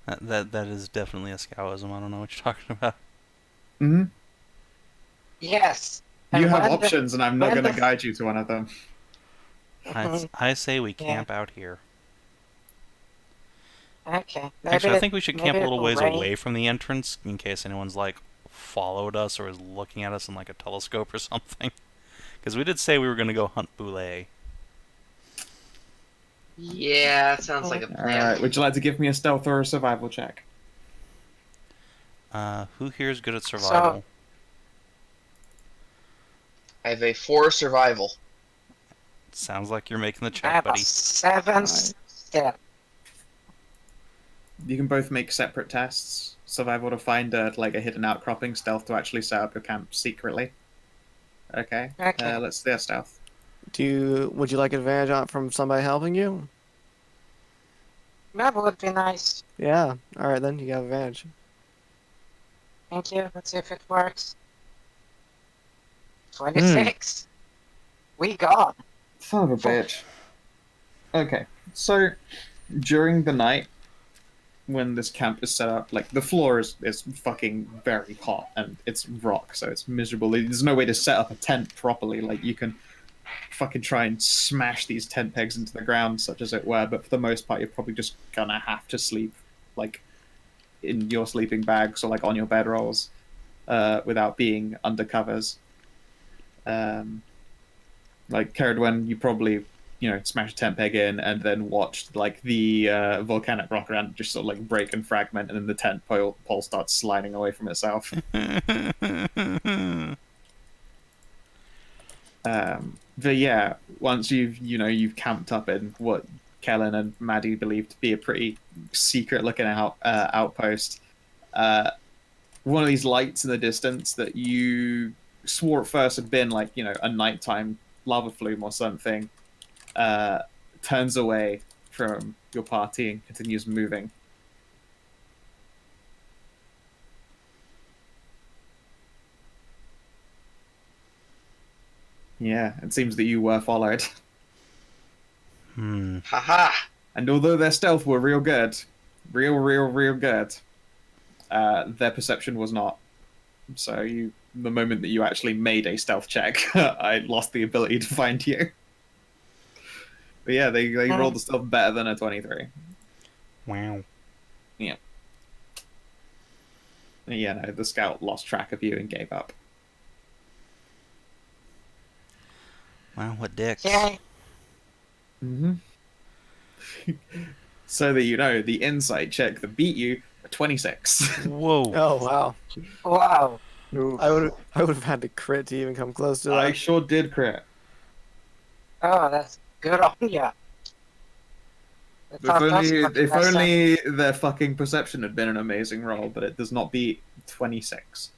here. That is definitely a scowism. I don't know what you're talking about. Mm-hmm. Yes. You And have when options, and I'm not when going to the- guide you to one of them. I say we Yeah. camp out here. Okay. Actually, I think we should camp a maybe little it'll ways rain. away from the entrance in case anyone's like followed us or is looking at us in like a telescope or something. Because we did say we were going to go hunt Boule. Yeah, that sounds like a plan. Alright, would you like to give me a stealth or a survival check? Who here is good at survival? I have a 4 survival. Sounds like you're making the I check, have buddy. a 7 step. You can both make separate tests. Survival to find a hidden outcropping, stealth to actually set up your camp secretly. Okay. Okay. Let's do a stealth. Would you like advantage on from somebody helping you? That would be nice. Yeah. All right, then you got advantage. Thank you. Let's see if it works. 26. We gone. Son of a bitch. Okay, so during the night, when this camp is set up, like the floor is fucking very hot and it's rock, so it's miserable. There's no way to set up a tent properly. Like you can fucking try and smash these tent pegs into the ground, such as it were, but for the most part, you're probably just gonna have to sleep like in your sleeping bags or like on your bedrolls, without being under covers. Like Ceridwen, you probably smash a tent peg in and then watched like the volcanic rock around just sort of like break and fragment, and then the tent pole starts sliding away from itself. But yeah, once you've camped up in what Kellin and Maddie believe to be a pretty secret looking outpost, one of these lights in the distance that you swore at first had been like a nighttime lava flume or something, turns away from your party and continues moving. Yeah, it seems that you were followed. Haha! And although their stealth were real good, real good, their perception was not. So the moment that you actually made a stealth check, I lost the ability to find you. But yeah, they rolled the stealth better than a 23. Wow. Yeah. Yeah, no, the scout lost track of you and gave up. Wow, what dicks. Okay. Mm-hmm. So that you know, the insight check that beat you, 26. Whoa. Oh wow. Wow. I would have had to crit to even come close to I that. sure did crit. Oh, that's good on ya. If only their fucking perception had been an amazing roll, but it does not beat 26.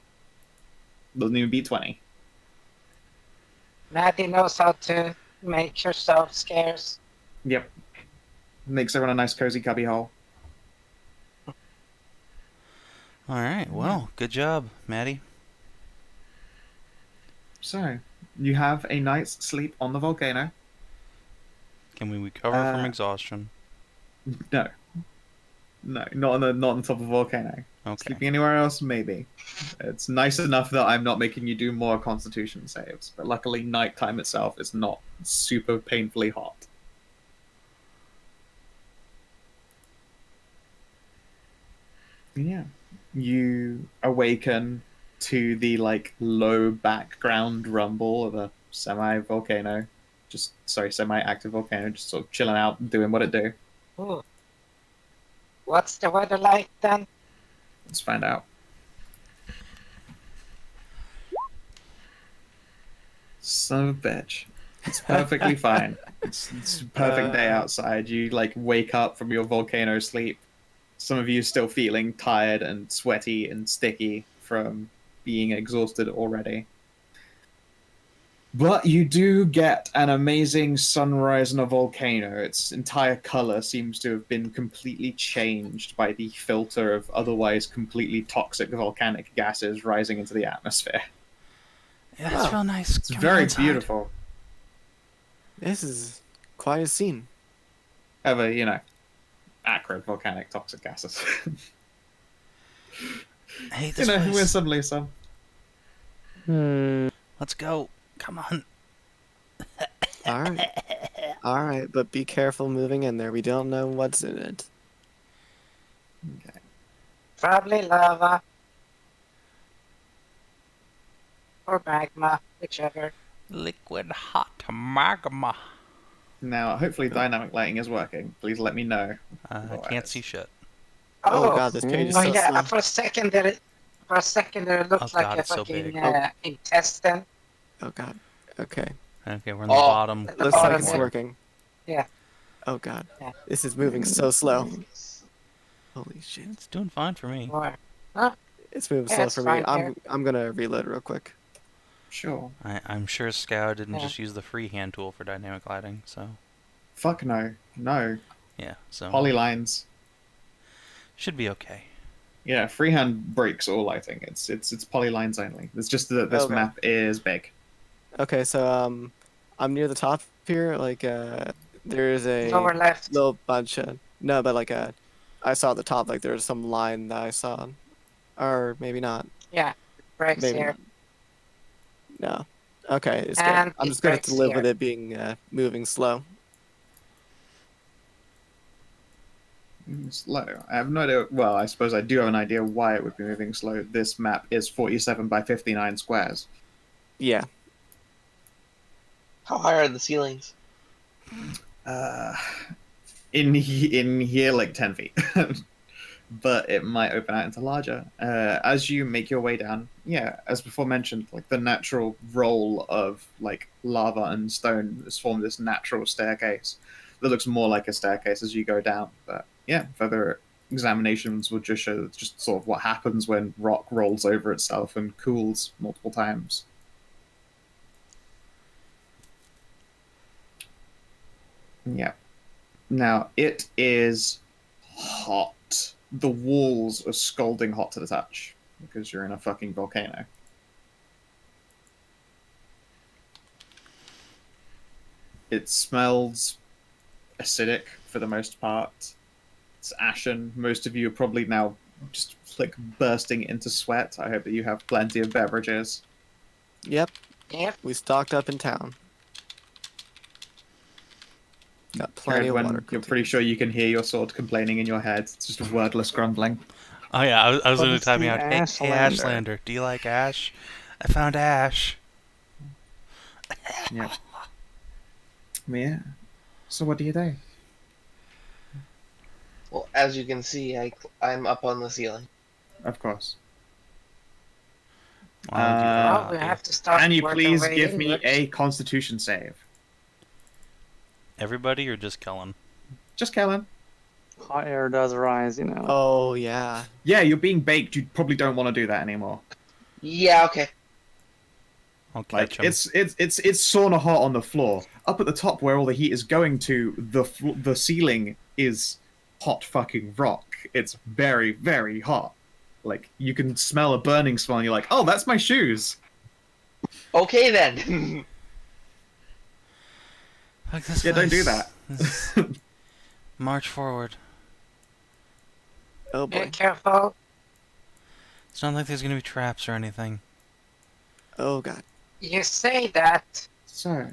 Doesn't even beat 20. Maddie knows how to make yourself scarce. Yep. Makes everyone a nice cozy cubby hole. Alright, well, good job, Maddie. So, you have a night's sleep on the volcano. Can we recover from exhaustion? No. No, not on top of a volcano. Okay. Sleeping anywhere else, maybe. It's nice enough that I'm not making you do more constitution saves, but luckily nighttime itself is not super painfully hot. Yeah. You awaken to the low background rumble of a semi-volcano just sorry, semi-active volcano, just sort of chilling out, doing what it do. Ooh. What's the weather like then? Let's find out. Son of a bitch. It's perfectly fine. It's a perfect day outside. You like wake up from your volcano sleep. Some of you still feeling tired and sweaty and sticky from being exhausted already. But you do get an amazing sunrise on a volcano. Its entire color seems to have been completely changed by the filter of otherwise completely toxic volcanic gases rising into the atmosphere. Yeah, that's real nice. It's Can we go very inside? beautiful. This is quite a scene. However, you know, acrid volcanic toxic gases. Hey, You this know, place. win some, lose some. Let's go. Come on. All right, but be careful moving in there. We don't know what's in it. Okay. Probably lava. Or magma, whichever. Liquid hot magma. Now, hopefully dynamic lighting is working. Please let me know. I can't see shit. Oh, God, this page is Oh so yeah, slow. for a second there it looked Oh, like God, a it's so fucking big. intestine. Oh, God. Okay. Okay, we're in the Oh. bottom. At the Looks like bottom it's there. working. Yeah. Oh, God. Yeah. This is moving so slow. Holy shit. It's doing fine for me. More. It's moving Yeah, slow it's for me. fine here. I'm gonna reload real quick. Sure. I'm sure Scout didn't Yeah. just use the freehand tool for dynamic lighting, so Fuck no. No. yeah, so Polylines. should be okay. Yeah, freehand breaks all lighting. It's polylines only. It's just that this Okay. map is big. Okay, so I'm near the top here. Like there's a Lower left. little bunch of no, but like I saw at the top like there's some line that I saw, or maybe not. Yeah. Breaks Maybe here. not. No. Okay, it's good. And I'm it just gonna have to breaks live here. with it being moving slow. Slow. I have no idea. Well, I suppose I do have an idea why it would be moving slow. This map is 47 by 59 squares. Yeah. How high are the ceilings? In here, like 10 feet. But it might open out into larger. As you make your way down, yeah, as before mentioned, like the natural roll of like lava and stone has formed this natural staircase that looks more like a staircase as you go down. But yeah, further examinations will just show just sort of what happens when rock rolls over itself and cools multiple times. Yeah. Now, it is hot. The walls are scalding hot to the touch because you're in a fucking volcano. It smells acidic for the most part. It's ashen. Most of you are probably now just like bursting into sweat. I hope that you have plenty of beverages. Yep. Yep. We stocked up in town. Got plenty of When water. you're pretty sure you can hear your sword complaining in your head. It's just a wordless grumbling. Oh yeah, I was But literally it's typing the out, hey Ashlander. Ashlander, do you like ash? I found ash. Yeah. Yeah. So what do you do? Well, as you can see, I'm up on the ceiling. Of course. Why would you Uh, Well, we have to start. Can you working please way give me inwards. a Constitution save? Everybody or just Kellin? Just Kellin. Hot air does rise, you know. Oh yeah. Yeah, you're being baked. You probably don't want to do that anymore. Yeah, okay. I'll Like catch him. it's sauna hot on the floor. Up at the top, where all the heat is going to, the ceiling is hot fucking rock. It's very very hot. Like you can smell a burning smell, and you're like, oh, that's my shoes. Okay then. Fuck this Yeah, don't do place. that. March forward. Oh Be boy. careful. It's not like there's gonna be traps or anything. Oh god. You say that. So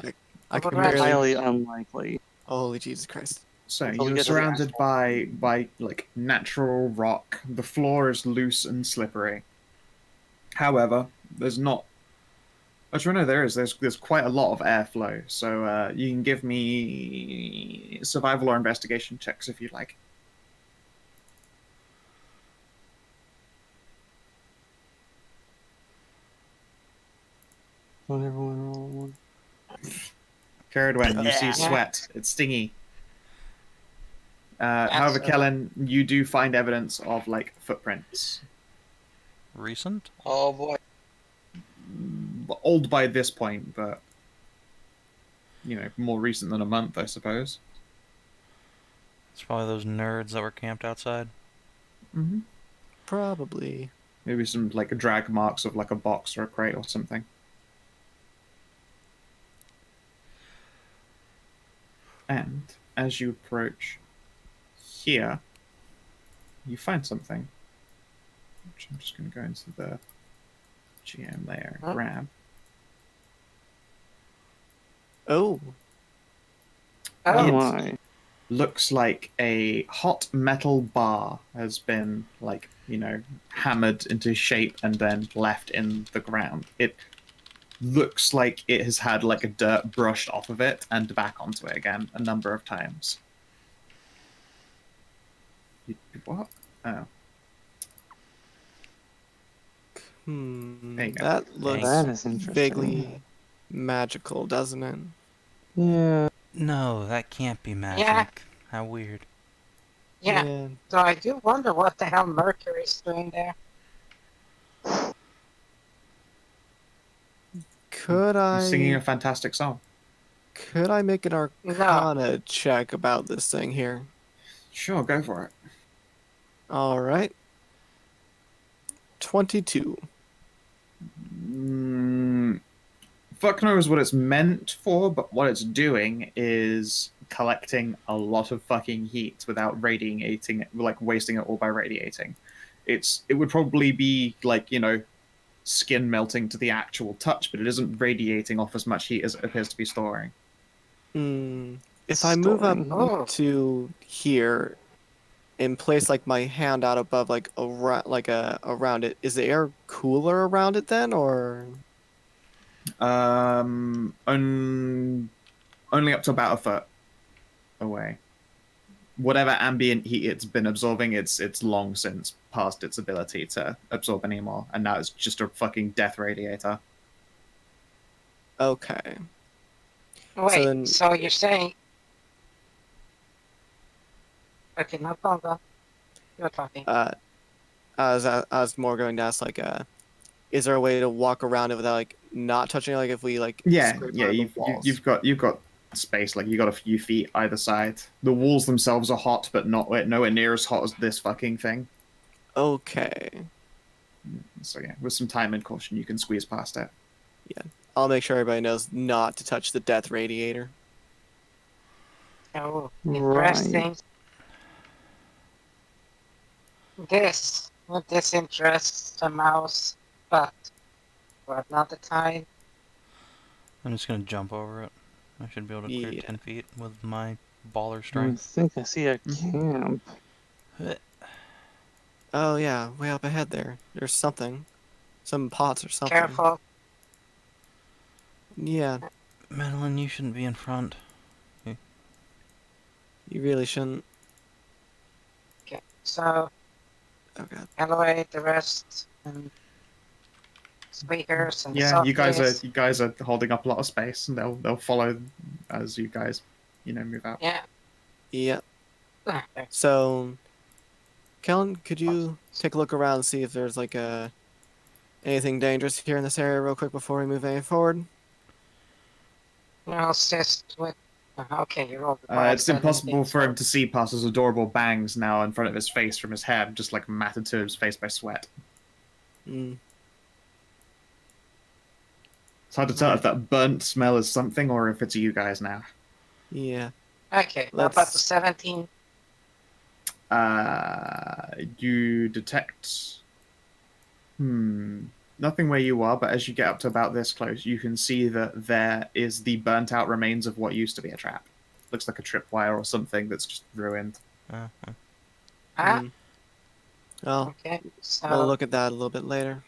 I can would rather- barely. Highly unlikely. Holy Jesus Christ. Until we you're get to the surrounded actual- by like natural rock. The floor is loose and slippery. However, there's not Actually, no, there is. There's quite a lot of airflow, so you can give me survival or investigation checks if you'd like. Don't everyone roll one. Ceridwen, you see Yeah. sweat. It's stingy. However, so- Kellin, you do find evidence of like footprints. Recent? Oh boy. Old by this point, but more recent than a month, I suppose. It's probably those nerds that were camped outside. Mm-hmm. Probably. Maybe some like drag marks of like a box or a crate or something. And as you approach here, you find something, which I'm just going to go into the GM layer, Huh? grab. Oh. Oh Oh, my. Looks like a hot metal bar has been hammered into shape and then left in the ground. It looks like it has had like a dirt brushed off of it and back onto it again a number of times. What? Oh. There you go. That looks That is interesting. vaguely magical, doesn't it? Yeah. No, that can't be magic. How weird. yeah. So I do wonder what the hell Mercury's doing there. Could I Singing a fantastic song. could I make an Arcana check about this thing here? Sure, go for it. All right. 22. Fuck knows what it's meant for, but what it's doing is collecting a lot of fucking heat without radiating it, like wasting it all by radiating. It would probably be like, skin melting to the actual touch, but it isn't radiating off as much heat as it appears to be storing. If I move up Oh. to here and place like my hand out above around it, is the air cooler around it then, or? Only up to about a foot away. Whatever ambient heat it's been absorbing, it's long since past its ability to absorb anymore, and now it's just a fucking death radiator. Okay. Wait, so, then- you're saying... Okay, no, go on. You're talking. I was more going to ask is there a way to walk around it without like not touching it? Like if we like scrape out the walls? You've got space, like you got a few feet either side. The walls themselves are hot, but nowhere near as hot as this fucking thing. Okay. So yeah, with some time and caution, you can squeeze past it. I'll make sure everybody knows not to touch the death radiator. Oh, Right. interesting. This interests a mouse, but not the time. I'm just gonna jump over it. I should be able to clear Yeah. 10 feet with my baller I strength. think I see a camp. Oh yeah, way up ahead there. There's something. Some pots or something. Careful. Yeah, Madilyn, you shouldn't be in front. you really shouldn't. Okay, so Oh god. Elloe, the rest, and speakers and Yeah, you guys softies. are holding up a lot of space, and they'll follow as you guys move out. Yeah. Yeah. Ah, there. So, Kellin, could you take a look around and see if there's anything dangerous here in this area real quick before we move any forward? I'll assist with. Okay, you rolled the It's dice, impossible for him so- to see past his adorable bangs now in front of his face from his hair, just like matted to his face by sweat. Mm. It's hard to tell if that burnt smell is something or if it's you guys now. Yeah. Okay, how about the Let's- 17? You detect nothing where you are, but as you get up to about this close, you can see that there is the burnt out remains of what used to be a trap. Looks like a tripwire or something that's just ruined. Ah, Mm. Well, okay, so. we'll look at that a little bit later.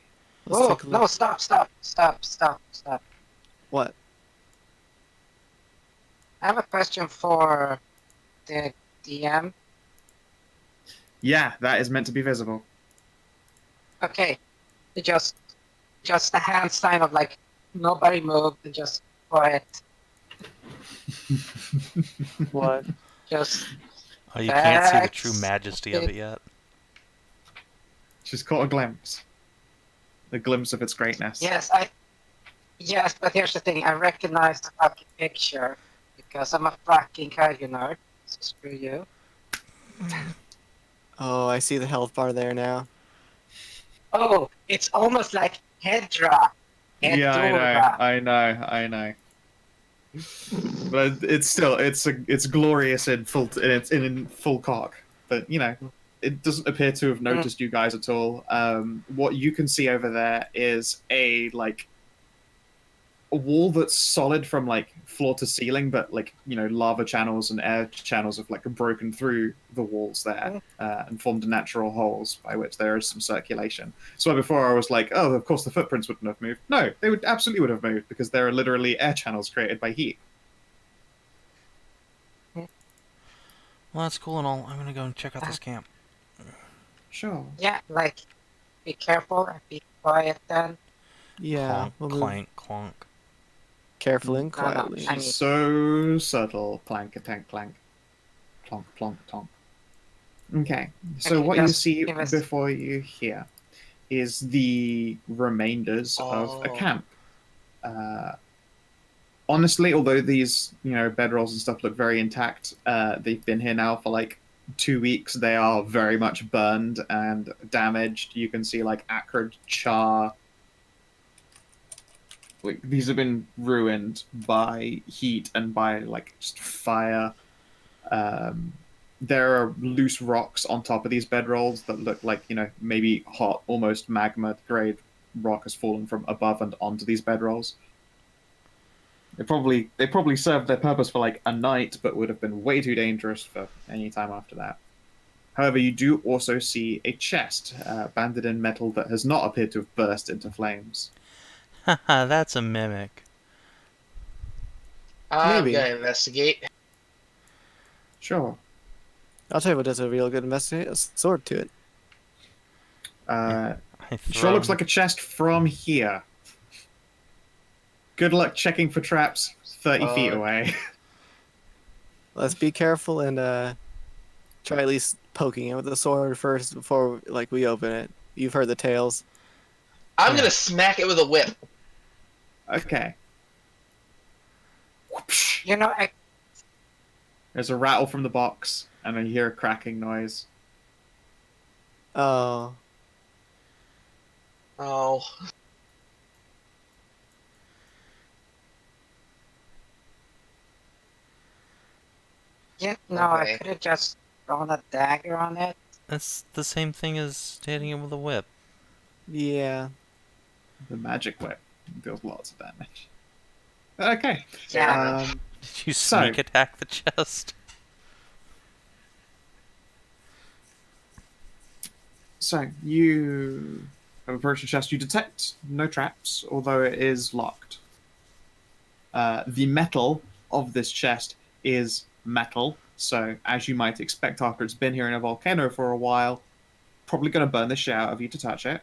Let's Whoa, take a look. no, stop. What? I have a question for the DM. Yeah, that is meant to be visible. Okay, just a hand sign of like nobody moved and just quiet. What? Just Oh, you can't see the true That's majesty of it yet. She's caught a glimpse. The glimpse of its greatness. yes, but here's the thing. I recognize the fucking picture because I'm a fucking Kaiju nerd. So screw you. Oh, I see the health bar there now. Oh, it's almost like Hedrah. Yeah, Hedrah. I know. But it's still it's glorious in full cock. But you know, it doesn't appear to have noticed you guys at all. What you can see over there is a wall that's solid from like floor to ceiling, but like, you know, lava channels and air channels have like broken through the walls there and formed natural holes by which there is some circulation. So before I was like, oh, of course the footprints wouldn't have moved. No, they would have moved because there are literally air channels created by heat. Well, that's cool and all. I'm gonna go and check out this camp. Sure. Yeah, like, be careful and be quiet then. Yeah. Clonk, clank, clonk. Carefully and No, no, quietly. I mean- So subtle. Clank, a tank, clank. Clonk, plonk, tonk. Okay, so Okay, what you just see give us- before you here is the remainders of a Oh. camp. Honestly, although these, you know, bedrolls and stuff look very intact, they've been here now for like 2 weeks. They are very much burned and damaged. You can see like acrid char. Like, these have been ruined by heat and by like just fire. There are loose rocks on top of these bedrolls that look like, you know, maybe hot, almost magma grade rock has fallen from above and onto these bedrolls. They probably served their purpose for like a night, but would have been way too dangerous for any time after that. However, you do also see a chest banded in metal that has not appeared to have burst into flames. Haha, that's a mimic. I'm Maybe. gonna investigate. Sure. I'll tell you what does a real good investigate. A sword to it. Uh, I Sure looks like a chest from here. Good luck checking for traps 30 feet away. Let's be careful and try at least poking it with the sword first before like we open it. You've heard the tales. I'm gonna smack it with a whip. Okay. Whoopsh. You know, There's a rattle from the box, and I hear a cracking noise. Oh. Oh. I Okay. could have just thrown a dagger on it. That's the same thing as hitting it with a whip. Yeah. The magic whip deals lots of damage. Okay. Yeah. Did you So- sneak attack the chest? So, you have approached the chest. You detect no traps, although it is locked. The metal of this chest is metal, so as you might expect after it's been here in a volcano for a while, probably going to burn the shit out of you to touch it.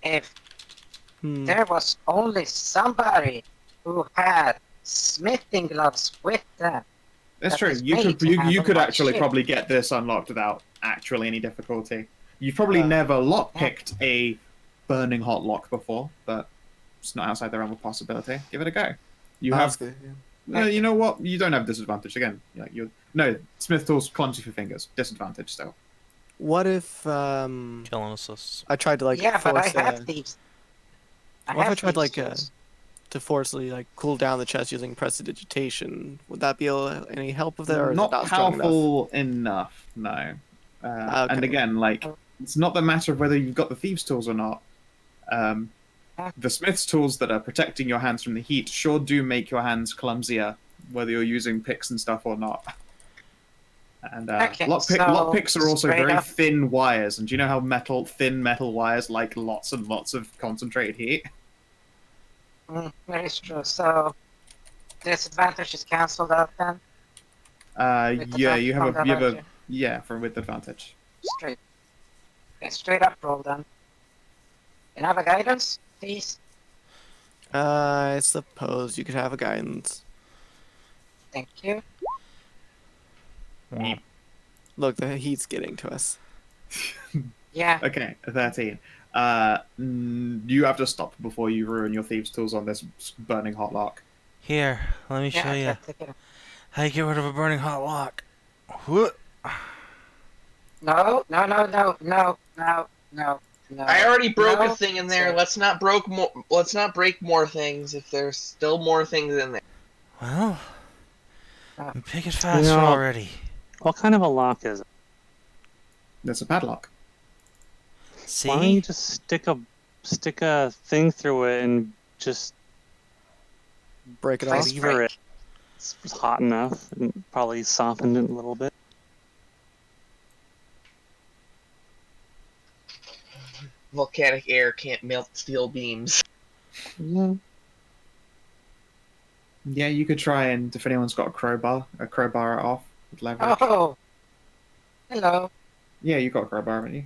If Hmm. there was only somebody who had smithing gloves with them. That's That true. is You made could to you handle could my actually shit. probably get this unlocked without actually any difficulty. You've probably never lockpicked a burning hot lock before, but it's not outside the realm of possibility. Give it a go. You That's have, good, yeah. you know what? You don't have disadvantage again. Like no Smith tools clumsy for fingers. Disadvantage still. What if Killing assists. I tried to like yeah, but I force have thieves. what if I have tried thieves like tools. to forcefully like cool down the chest using prestidigitation? Would that be any help with that, or is Not it not strong enough? powerful enough. No. And Okay. again, like it's not the matter of whether you've got the thieves' tools or not. The smith's tools that are protecting your hands from the heat sure do make your hands clumsier, whether you're using picks and stuff or not. And Okay, lockpicks so are also straight very up- thin wires, and do you know how thin metal wires like lots and lots of concentrated heat? That is true. So, disadvantage is cancelled out then? With Yeah, advantage from the advantage. yeah, from with advantage. Straight. Okay, straight up roll then. Can I have a guidance, please? I suppose you could have a guidance. Thank you. Womp. Look, the heat's getting to us. Yeah. Okay, 13. You have to stop before you ruin your thieves' tools on this burning hot lock. Here, let me show you Take it. how you get rid of a burning hot lock. Whoop. No. I already broke No, a thing in there. sir. Let's not break more things if there's still more things in there. Well, Uh, pick it faster know- already. What kind of a lock is it? There's a padlock. See? Why don't you just stick a thing through it and just Break it off. Please. lever it? It's hot enough and probably softened it a little bit. Volcanic air can't melt steel beams. Yeah. Yeah, you could try and, if anyone's got a crowbar it off with leverage. Oh. Hello. Yeah, you got a crowbar, haven't you?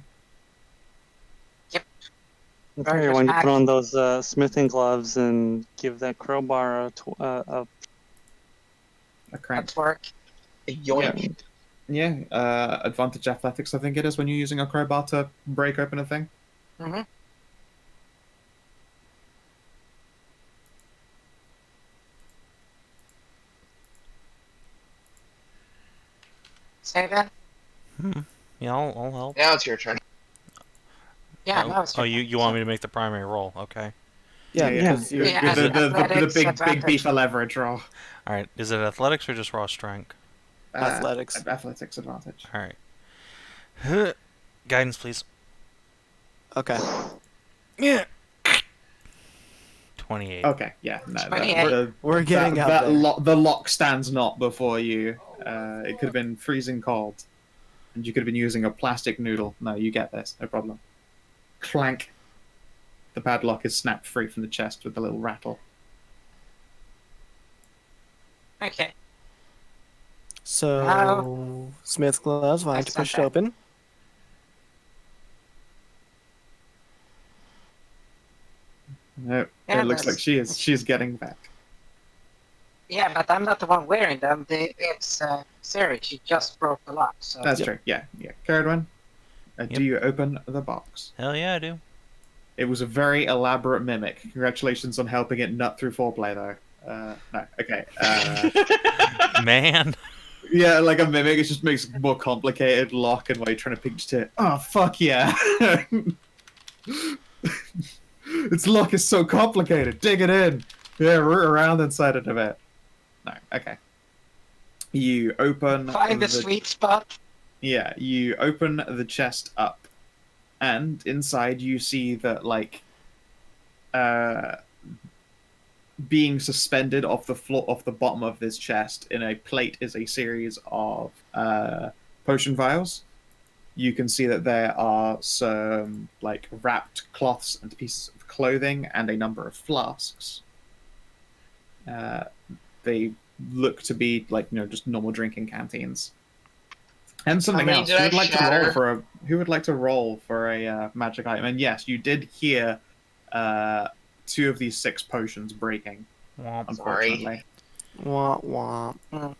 Okay, when you put on those smithing gloves and give that crowbar a A crank. That's work. Yoink. Yeah, advantage athletics, I think it is, when you're using a crowbar to break open a thing. Mm-hmm. Say again? Yeah, I'll help. Now it's your turn. Yeah, oh, no, it's oh, you want me to make the primary roll? Okay. Yeah, Yeah, because yeah. you're, Yeah, The big advantage. beef of leverage roll. All right. Is it athletics or just raw strength? Athletics. Athletics advantage. All right. Guidance, please. Okay. Yeah. 28. Okay, yeah, no, 28. We're getting out there. The lock stands not before you. It could have been freezing cold, and you could have been using a plastic noodle. No, you get this, no problem. Clank. The padlock is snapped free from the chest with a little rattle. Okay. So, Smith's gloves, why don't you push it open? No, Yeah, it looks like she's getting back. Yeah, but I'm not the one wearing them. It's Siri. She just broke the lock. So That's true. Yeah. Ceridwen, do you open the box? Hell yeah, I do. It was a very elaborate mimic. Congratulations on helping it nut through foreplay, though. No, okay. Man. Yeah, like a mimic, it just makes it more complicated lock and while you're trying to pinch it. Oh, fuck yeah. Its lock is so complicated. Dig it in. Yeah, root around inside it a bit. No, okay. You open... find the sweet spot. Yeah, you open the chest up. And inside you see that, like, being suspended off the floor, off the bottom of this chest in a plate is a series of potion vials. You can see that there are some, like, wrapped cloths and pieces of clothing and a number of flasks. They look to be, like, just normal drinking canteens. And something many else. did I shatter? Who would like to roll for a magic item? And yes, you did hear 2 of these 6 potions breaking. Womp. Unfortunately. Womp womp.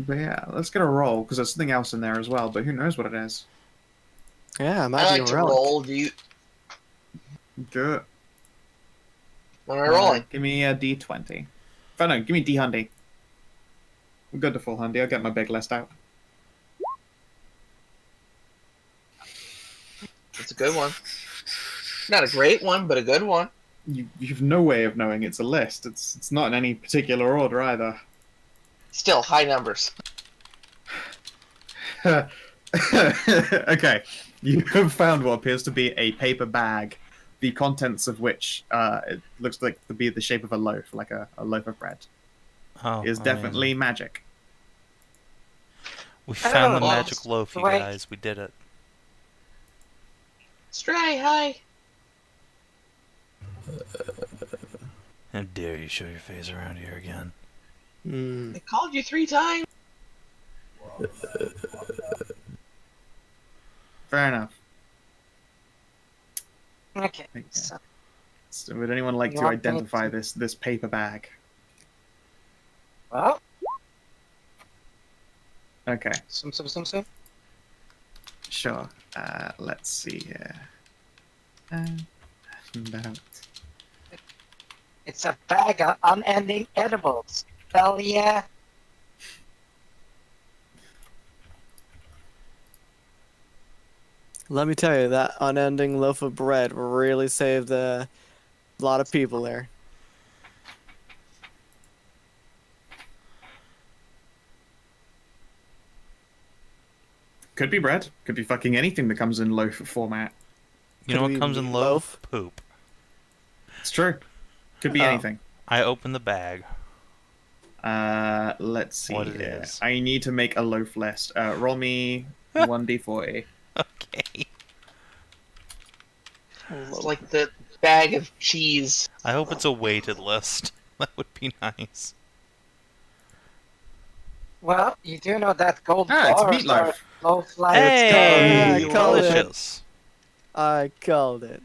But yeah, let's get a roll because there's something else in there as well. But who knows what it is? Yeah, it might I be like a to relic. roll. Do you? Good. What am I rolling? Give me a D20. Oh no, give me D Hundy. I'm good to full Hundy. I'll get my big list out. It's a good one. Not a great one, but a good one. You've no way of knowing it's a list. It's not in any particular order either. Still high numbers. Okay, you have found what appears to be a paper bag, the contents of which it looks like to be the shape of a loaf, like a loaf of bread. Oh, Is definitely magic. We found the Oh, magic loaf, you wait. guys. We did it. Stray, hi. How dare you show your face around here again? Hmm. I called you 3 times. Fair enough. Okay. Okay. So, So would anyone like You to want me identify to- this paper bag? well, Okay, some. sure. Let's see here. No. It's a bag of unending edibles. Hell yeah. Let me tell you, that unending loaf of bread really saved a lot of people there. Could be bread. Could be fucking anything that comes in loaf format. You know Could what we comes in meatloaf? loaf? Poop. It's true. Could be Oh. anything. I open the bag. Let's see What it here. is. I need to make a loaf list. Roll me 1d40. Okay. It's like the bag of cheese. I hope it's a weighted list. That would be nice. Well, you do know that gold Ah, it's bars are meatloaf. low flat. Hey, I called it. delicious. I called it.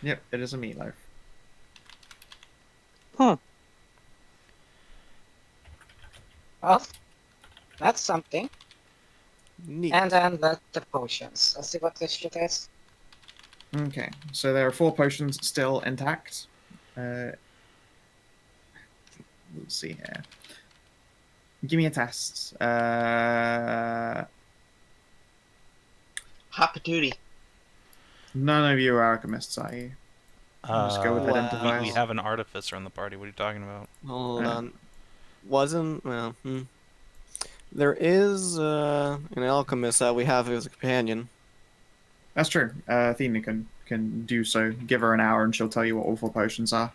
Yep, it is a meatloaf. Huh. Well, that's something. Neat. And then the potions. Let's see what this shit is. Okay, so there are 4 potions still intact. Let's see here. Give me a test. Hopatootie. None of you are alchemists, are you? Just go with Wow. identifiers. We have an artificer in the party. What are you talking about? Hold Yeah. on. Wasn't well. There is an alchemist that we have as a companion. That's true. Athena can do so. Give her an hour and she'll tell you what all 4 potions are.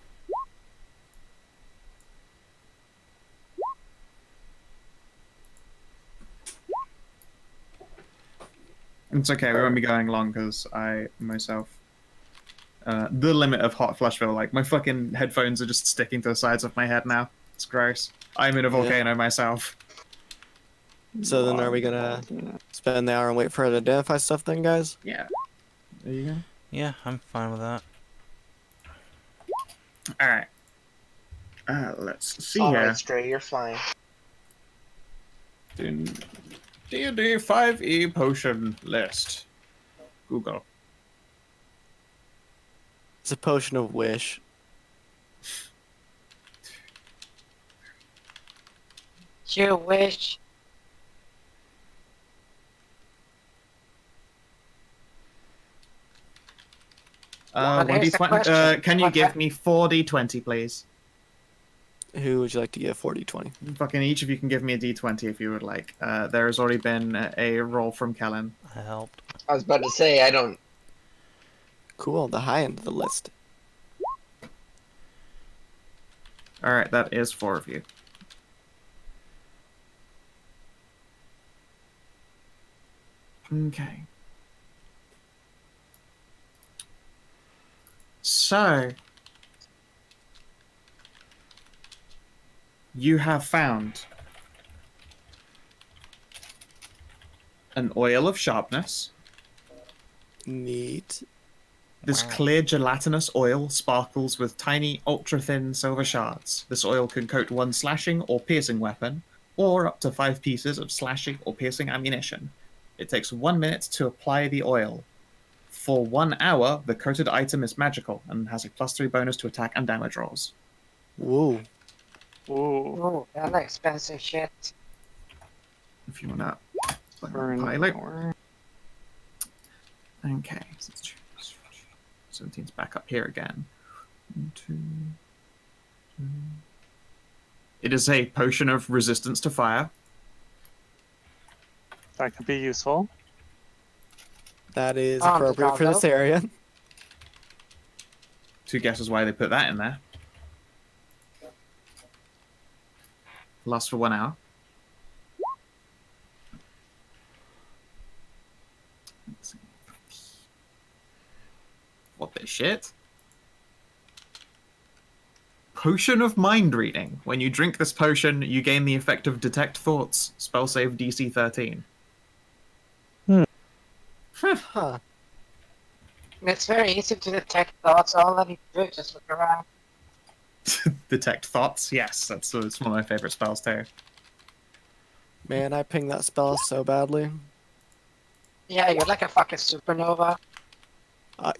It's okay, we won't be going long because I myself. The limit of hot flushville, like my fucking headphones are just sticking to the sides of my head now. It's gross. I'm in a volcano myself. So then, are we gonna spend the hour and wait for her to identify stuff, then, guys? Yeah. There you go. Yeah, I'm fine with that. Alright. Let's see All here. right, Stray, you're fine. D&D 5e potion list. Google. It's a potion of wish. You wish. Well, here's the 1d20. question. Can you What give hap- me 4d20, please? Who would you like to get 40-20? Fucking each of you can give me a d20 if you would like. There has already been a roll from Kellin. I helped. I was about to say, I don't. Cool, the high end of the list. Alright, that is 4 of you. Okay. So, you have found an oil of sharpness. Neat. This Wow. clear gelatinous oil sparkles with tiny, ultra-thin silver shards. This oil can coat one slashing or piercing weapon, or up to 5 pieces of slashing or piercing ammunition. It takes 1 minute to apply the oil. For 1 hour, the coated item is magical and has a +3 bonus to attack and damage rolls. Whoa. Ooh. Ooh, that's expensive shit. If you want to For an pilot. hour. Okay. 17's back up here again. 1, 2, 3. It is a potion of resistance to fire. That could be useful. That is Oh, appropriate for this Chicago. area. 2 guesses why they put that in there. Lasts for 1 hour. Let's see. What the shit? Potion of Mind Reading. When you drink this potion, you gain the effect of Detect Thoughts. Spell save DC 13. Huh. It's very easy to detect thoughts. All I need to do is just look around. Detect Thoughts? Yes, it's one of my favorite spells too. Man, I pinged that spell so badly. Yeah, you're like a fucking supernova.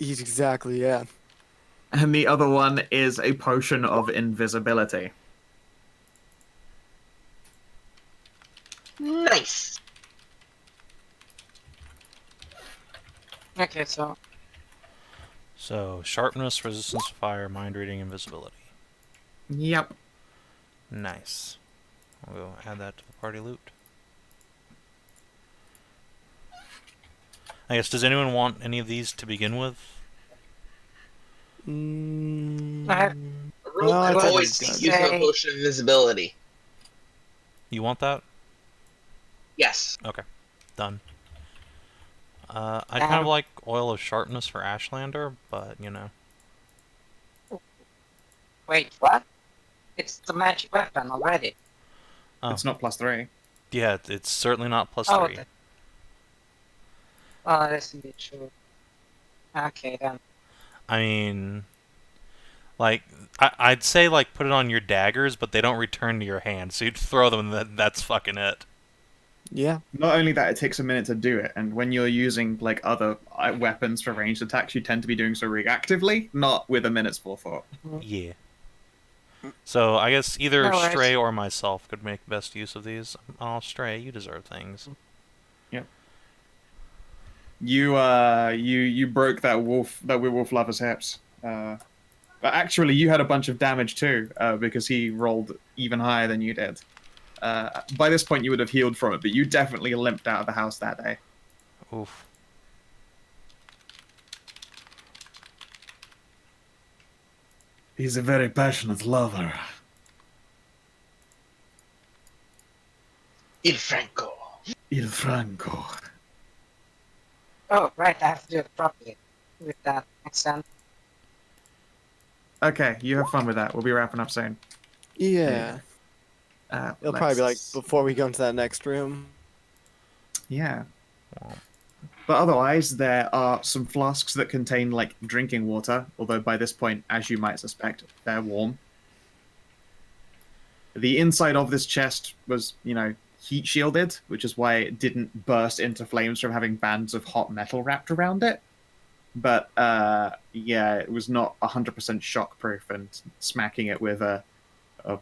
Exactly, yeah. And the other one is a Potion of Invisibility. Nice. Okay, so So, sharpness, resistance to fire, mind reading, invisibility. Yep. Nice. We'll add that to the party loot. I guess, does anyone want any of these to begin with? I- Rogue No, I could think always it's be good. using a Say- potion of invisibility. You want that? Yes. Okay. Done. I kind of like Oil of Sharpness for Ashlander, but, you know. wait, what? It's the magic weapon already. Oh. It's not +3. Yeah, it's certainly not plus Oh, 3. Oh, that's indeed true. Okay, then. I mean, like, I'd say, like, put it on your daggers, but they don't return to your hand, so you'd throw them and that's fucking it. Yeah. Not only that, it takes a minute to do it, and when you're using like other weapons for ranged attacks, you tend to be doing so reactively, not with a minute's forethought. Yeah. So, I guess either No worries. Stray or myself could make best use of these. Oh, Stray, you deserve things. You broke that werewolf lover's hips. But actually, you had a bunch of damage too, because he rolled even higher than you did. By this point, you would have healed from it, but you definitely limped out of the house that day. Oof. He's a very passionate lover. Il Franco. Il Franco. Oh, right, I have to do it properly. With that accent. Okay, you have fun with that. We'll be wrapping up soon. Yeah. It'll probably be like let's- before we go into that next room. Yeah. But otherwise, there are some flasks that contain, like, drinking water, although by this point, as you might suspect, they're warm. The inside of this chest was, heat shielded, which is why it didn't burst into flames from having bands of hot metal wrapped around it. But, yeah, it was not 100% shockproof, and smacking it with a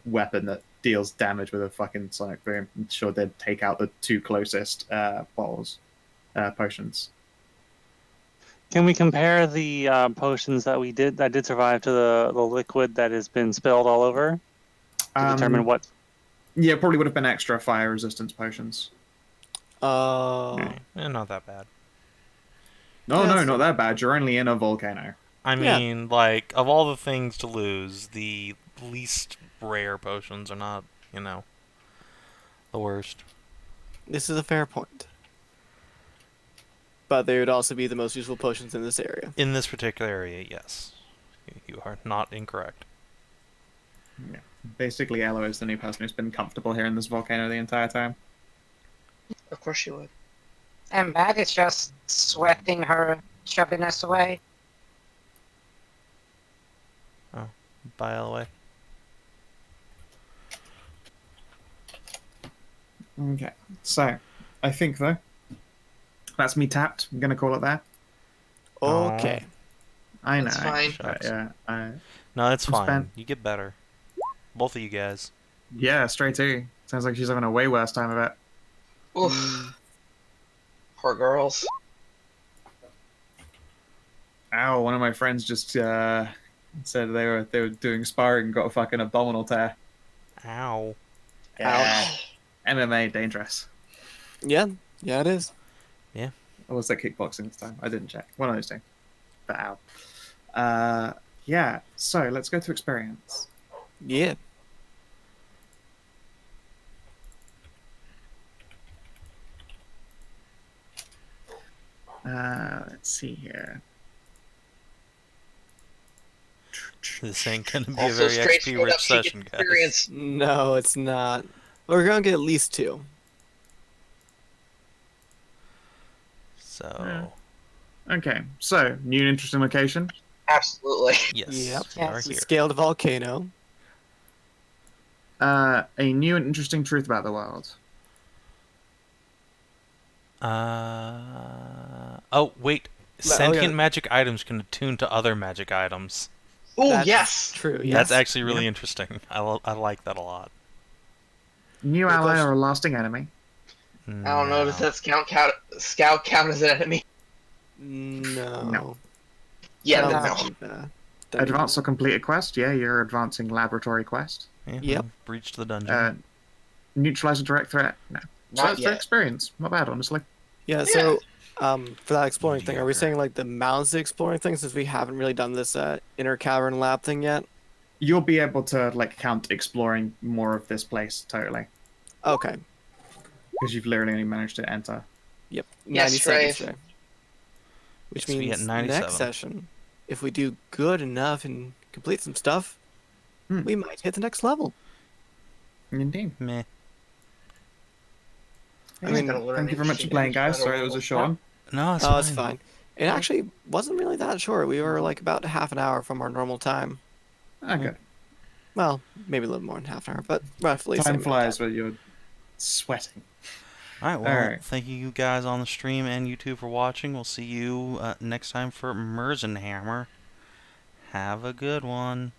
weapon that deals damage with a fucking sonic boom, I'm sure they'd take out the two closest potions. Can we compare the potions that did survive to the liquid that has been spilled all over to determine what? Yeah, probably would have been extra fire resistance potions. Not that bad. No, Yeah, no, that's not that bad. You're only in a volcano. I Yeah. mean, like, of all the things to lose, the least rare potions are not, the worst. This is a fair point. But they would also be the most useful potions in this area. In this particular area, yes. You are not incorrect. Yeah. Basically, Elloe is the new person who's been comfortable here in this volcano the entire time. Of course you would. And Maddie's just sweating her chubbiness away. By the way. Okay, so I think though that's me tapped. I'm gonna call it there. Okay. I know. That's fine. But yeah, No, it's I'm fine. spent. You get better. Both of you guys. yeah, straight to. Sounds like she's having a way worse time of it. Oof. Poor girls. Ow! One of my friends just said they were doing sparring and got a fucking abdominal tear. Ow. Yeah. MMA dangerous. Yeah. Yeah, it is. Or was that kickboxing this time? I didn't check. One of those two. But ow. Yeah. So let's go to experience. Yeah. Let's see here. This ain't gonna be Also, a very straight XP up, rich she gets session, guys. experience. No, it's not. We're gonna get at least 2. So, Okay, so new and interesting location. Absolutely. yes, Yep. we are Yes. here. Scaled volcano. A new and interesting truth about the world. Oh, wait. Oh, Sentient yeah. magic items can attune to other magic items. Oh, That's yes. True, yes. That's actually really Yeah. interesting. I like that a lot. New Good ally question. or a lasting enemy. I don't know. Does that scout count as an enemy? No. No. Yeah, No. then no. Advance or complete a quest. Yeah, you're advancing laboratory quest. Yeah, Yep. we've breached the dungeon. Neutralize a direct threat. No. So Not that's for yet. experience. Not bad, honestly. Yeah, so for that exploring thing, are we Mediocre. saying like the mountains exploring thing since we haven't really done this inner cavern lab thing yet? You'll be able to count exploring more of this place totally Okay. because you've literally only managed to enter. Yep. Yes, 97 Stray. Stray. Which So we means get 97. next session, if we do good enough and complete some stuff, we might hit the next level. Indeed. Meh. I mean, Thank you very much for playing, guys. Sorry it was a short one. No, it's Oh, fine. it's fine. It actually wasn't really that short. We were like about half an hour from our normal time. Okay. Well, maybe a little more than half an hour, but roughly. Time same amount of flies time. when you're sweating. Alright, well, Alright. thank you guys on the stream and you two for watching. We'll see you next time for Merzenhammer. Have a good one.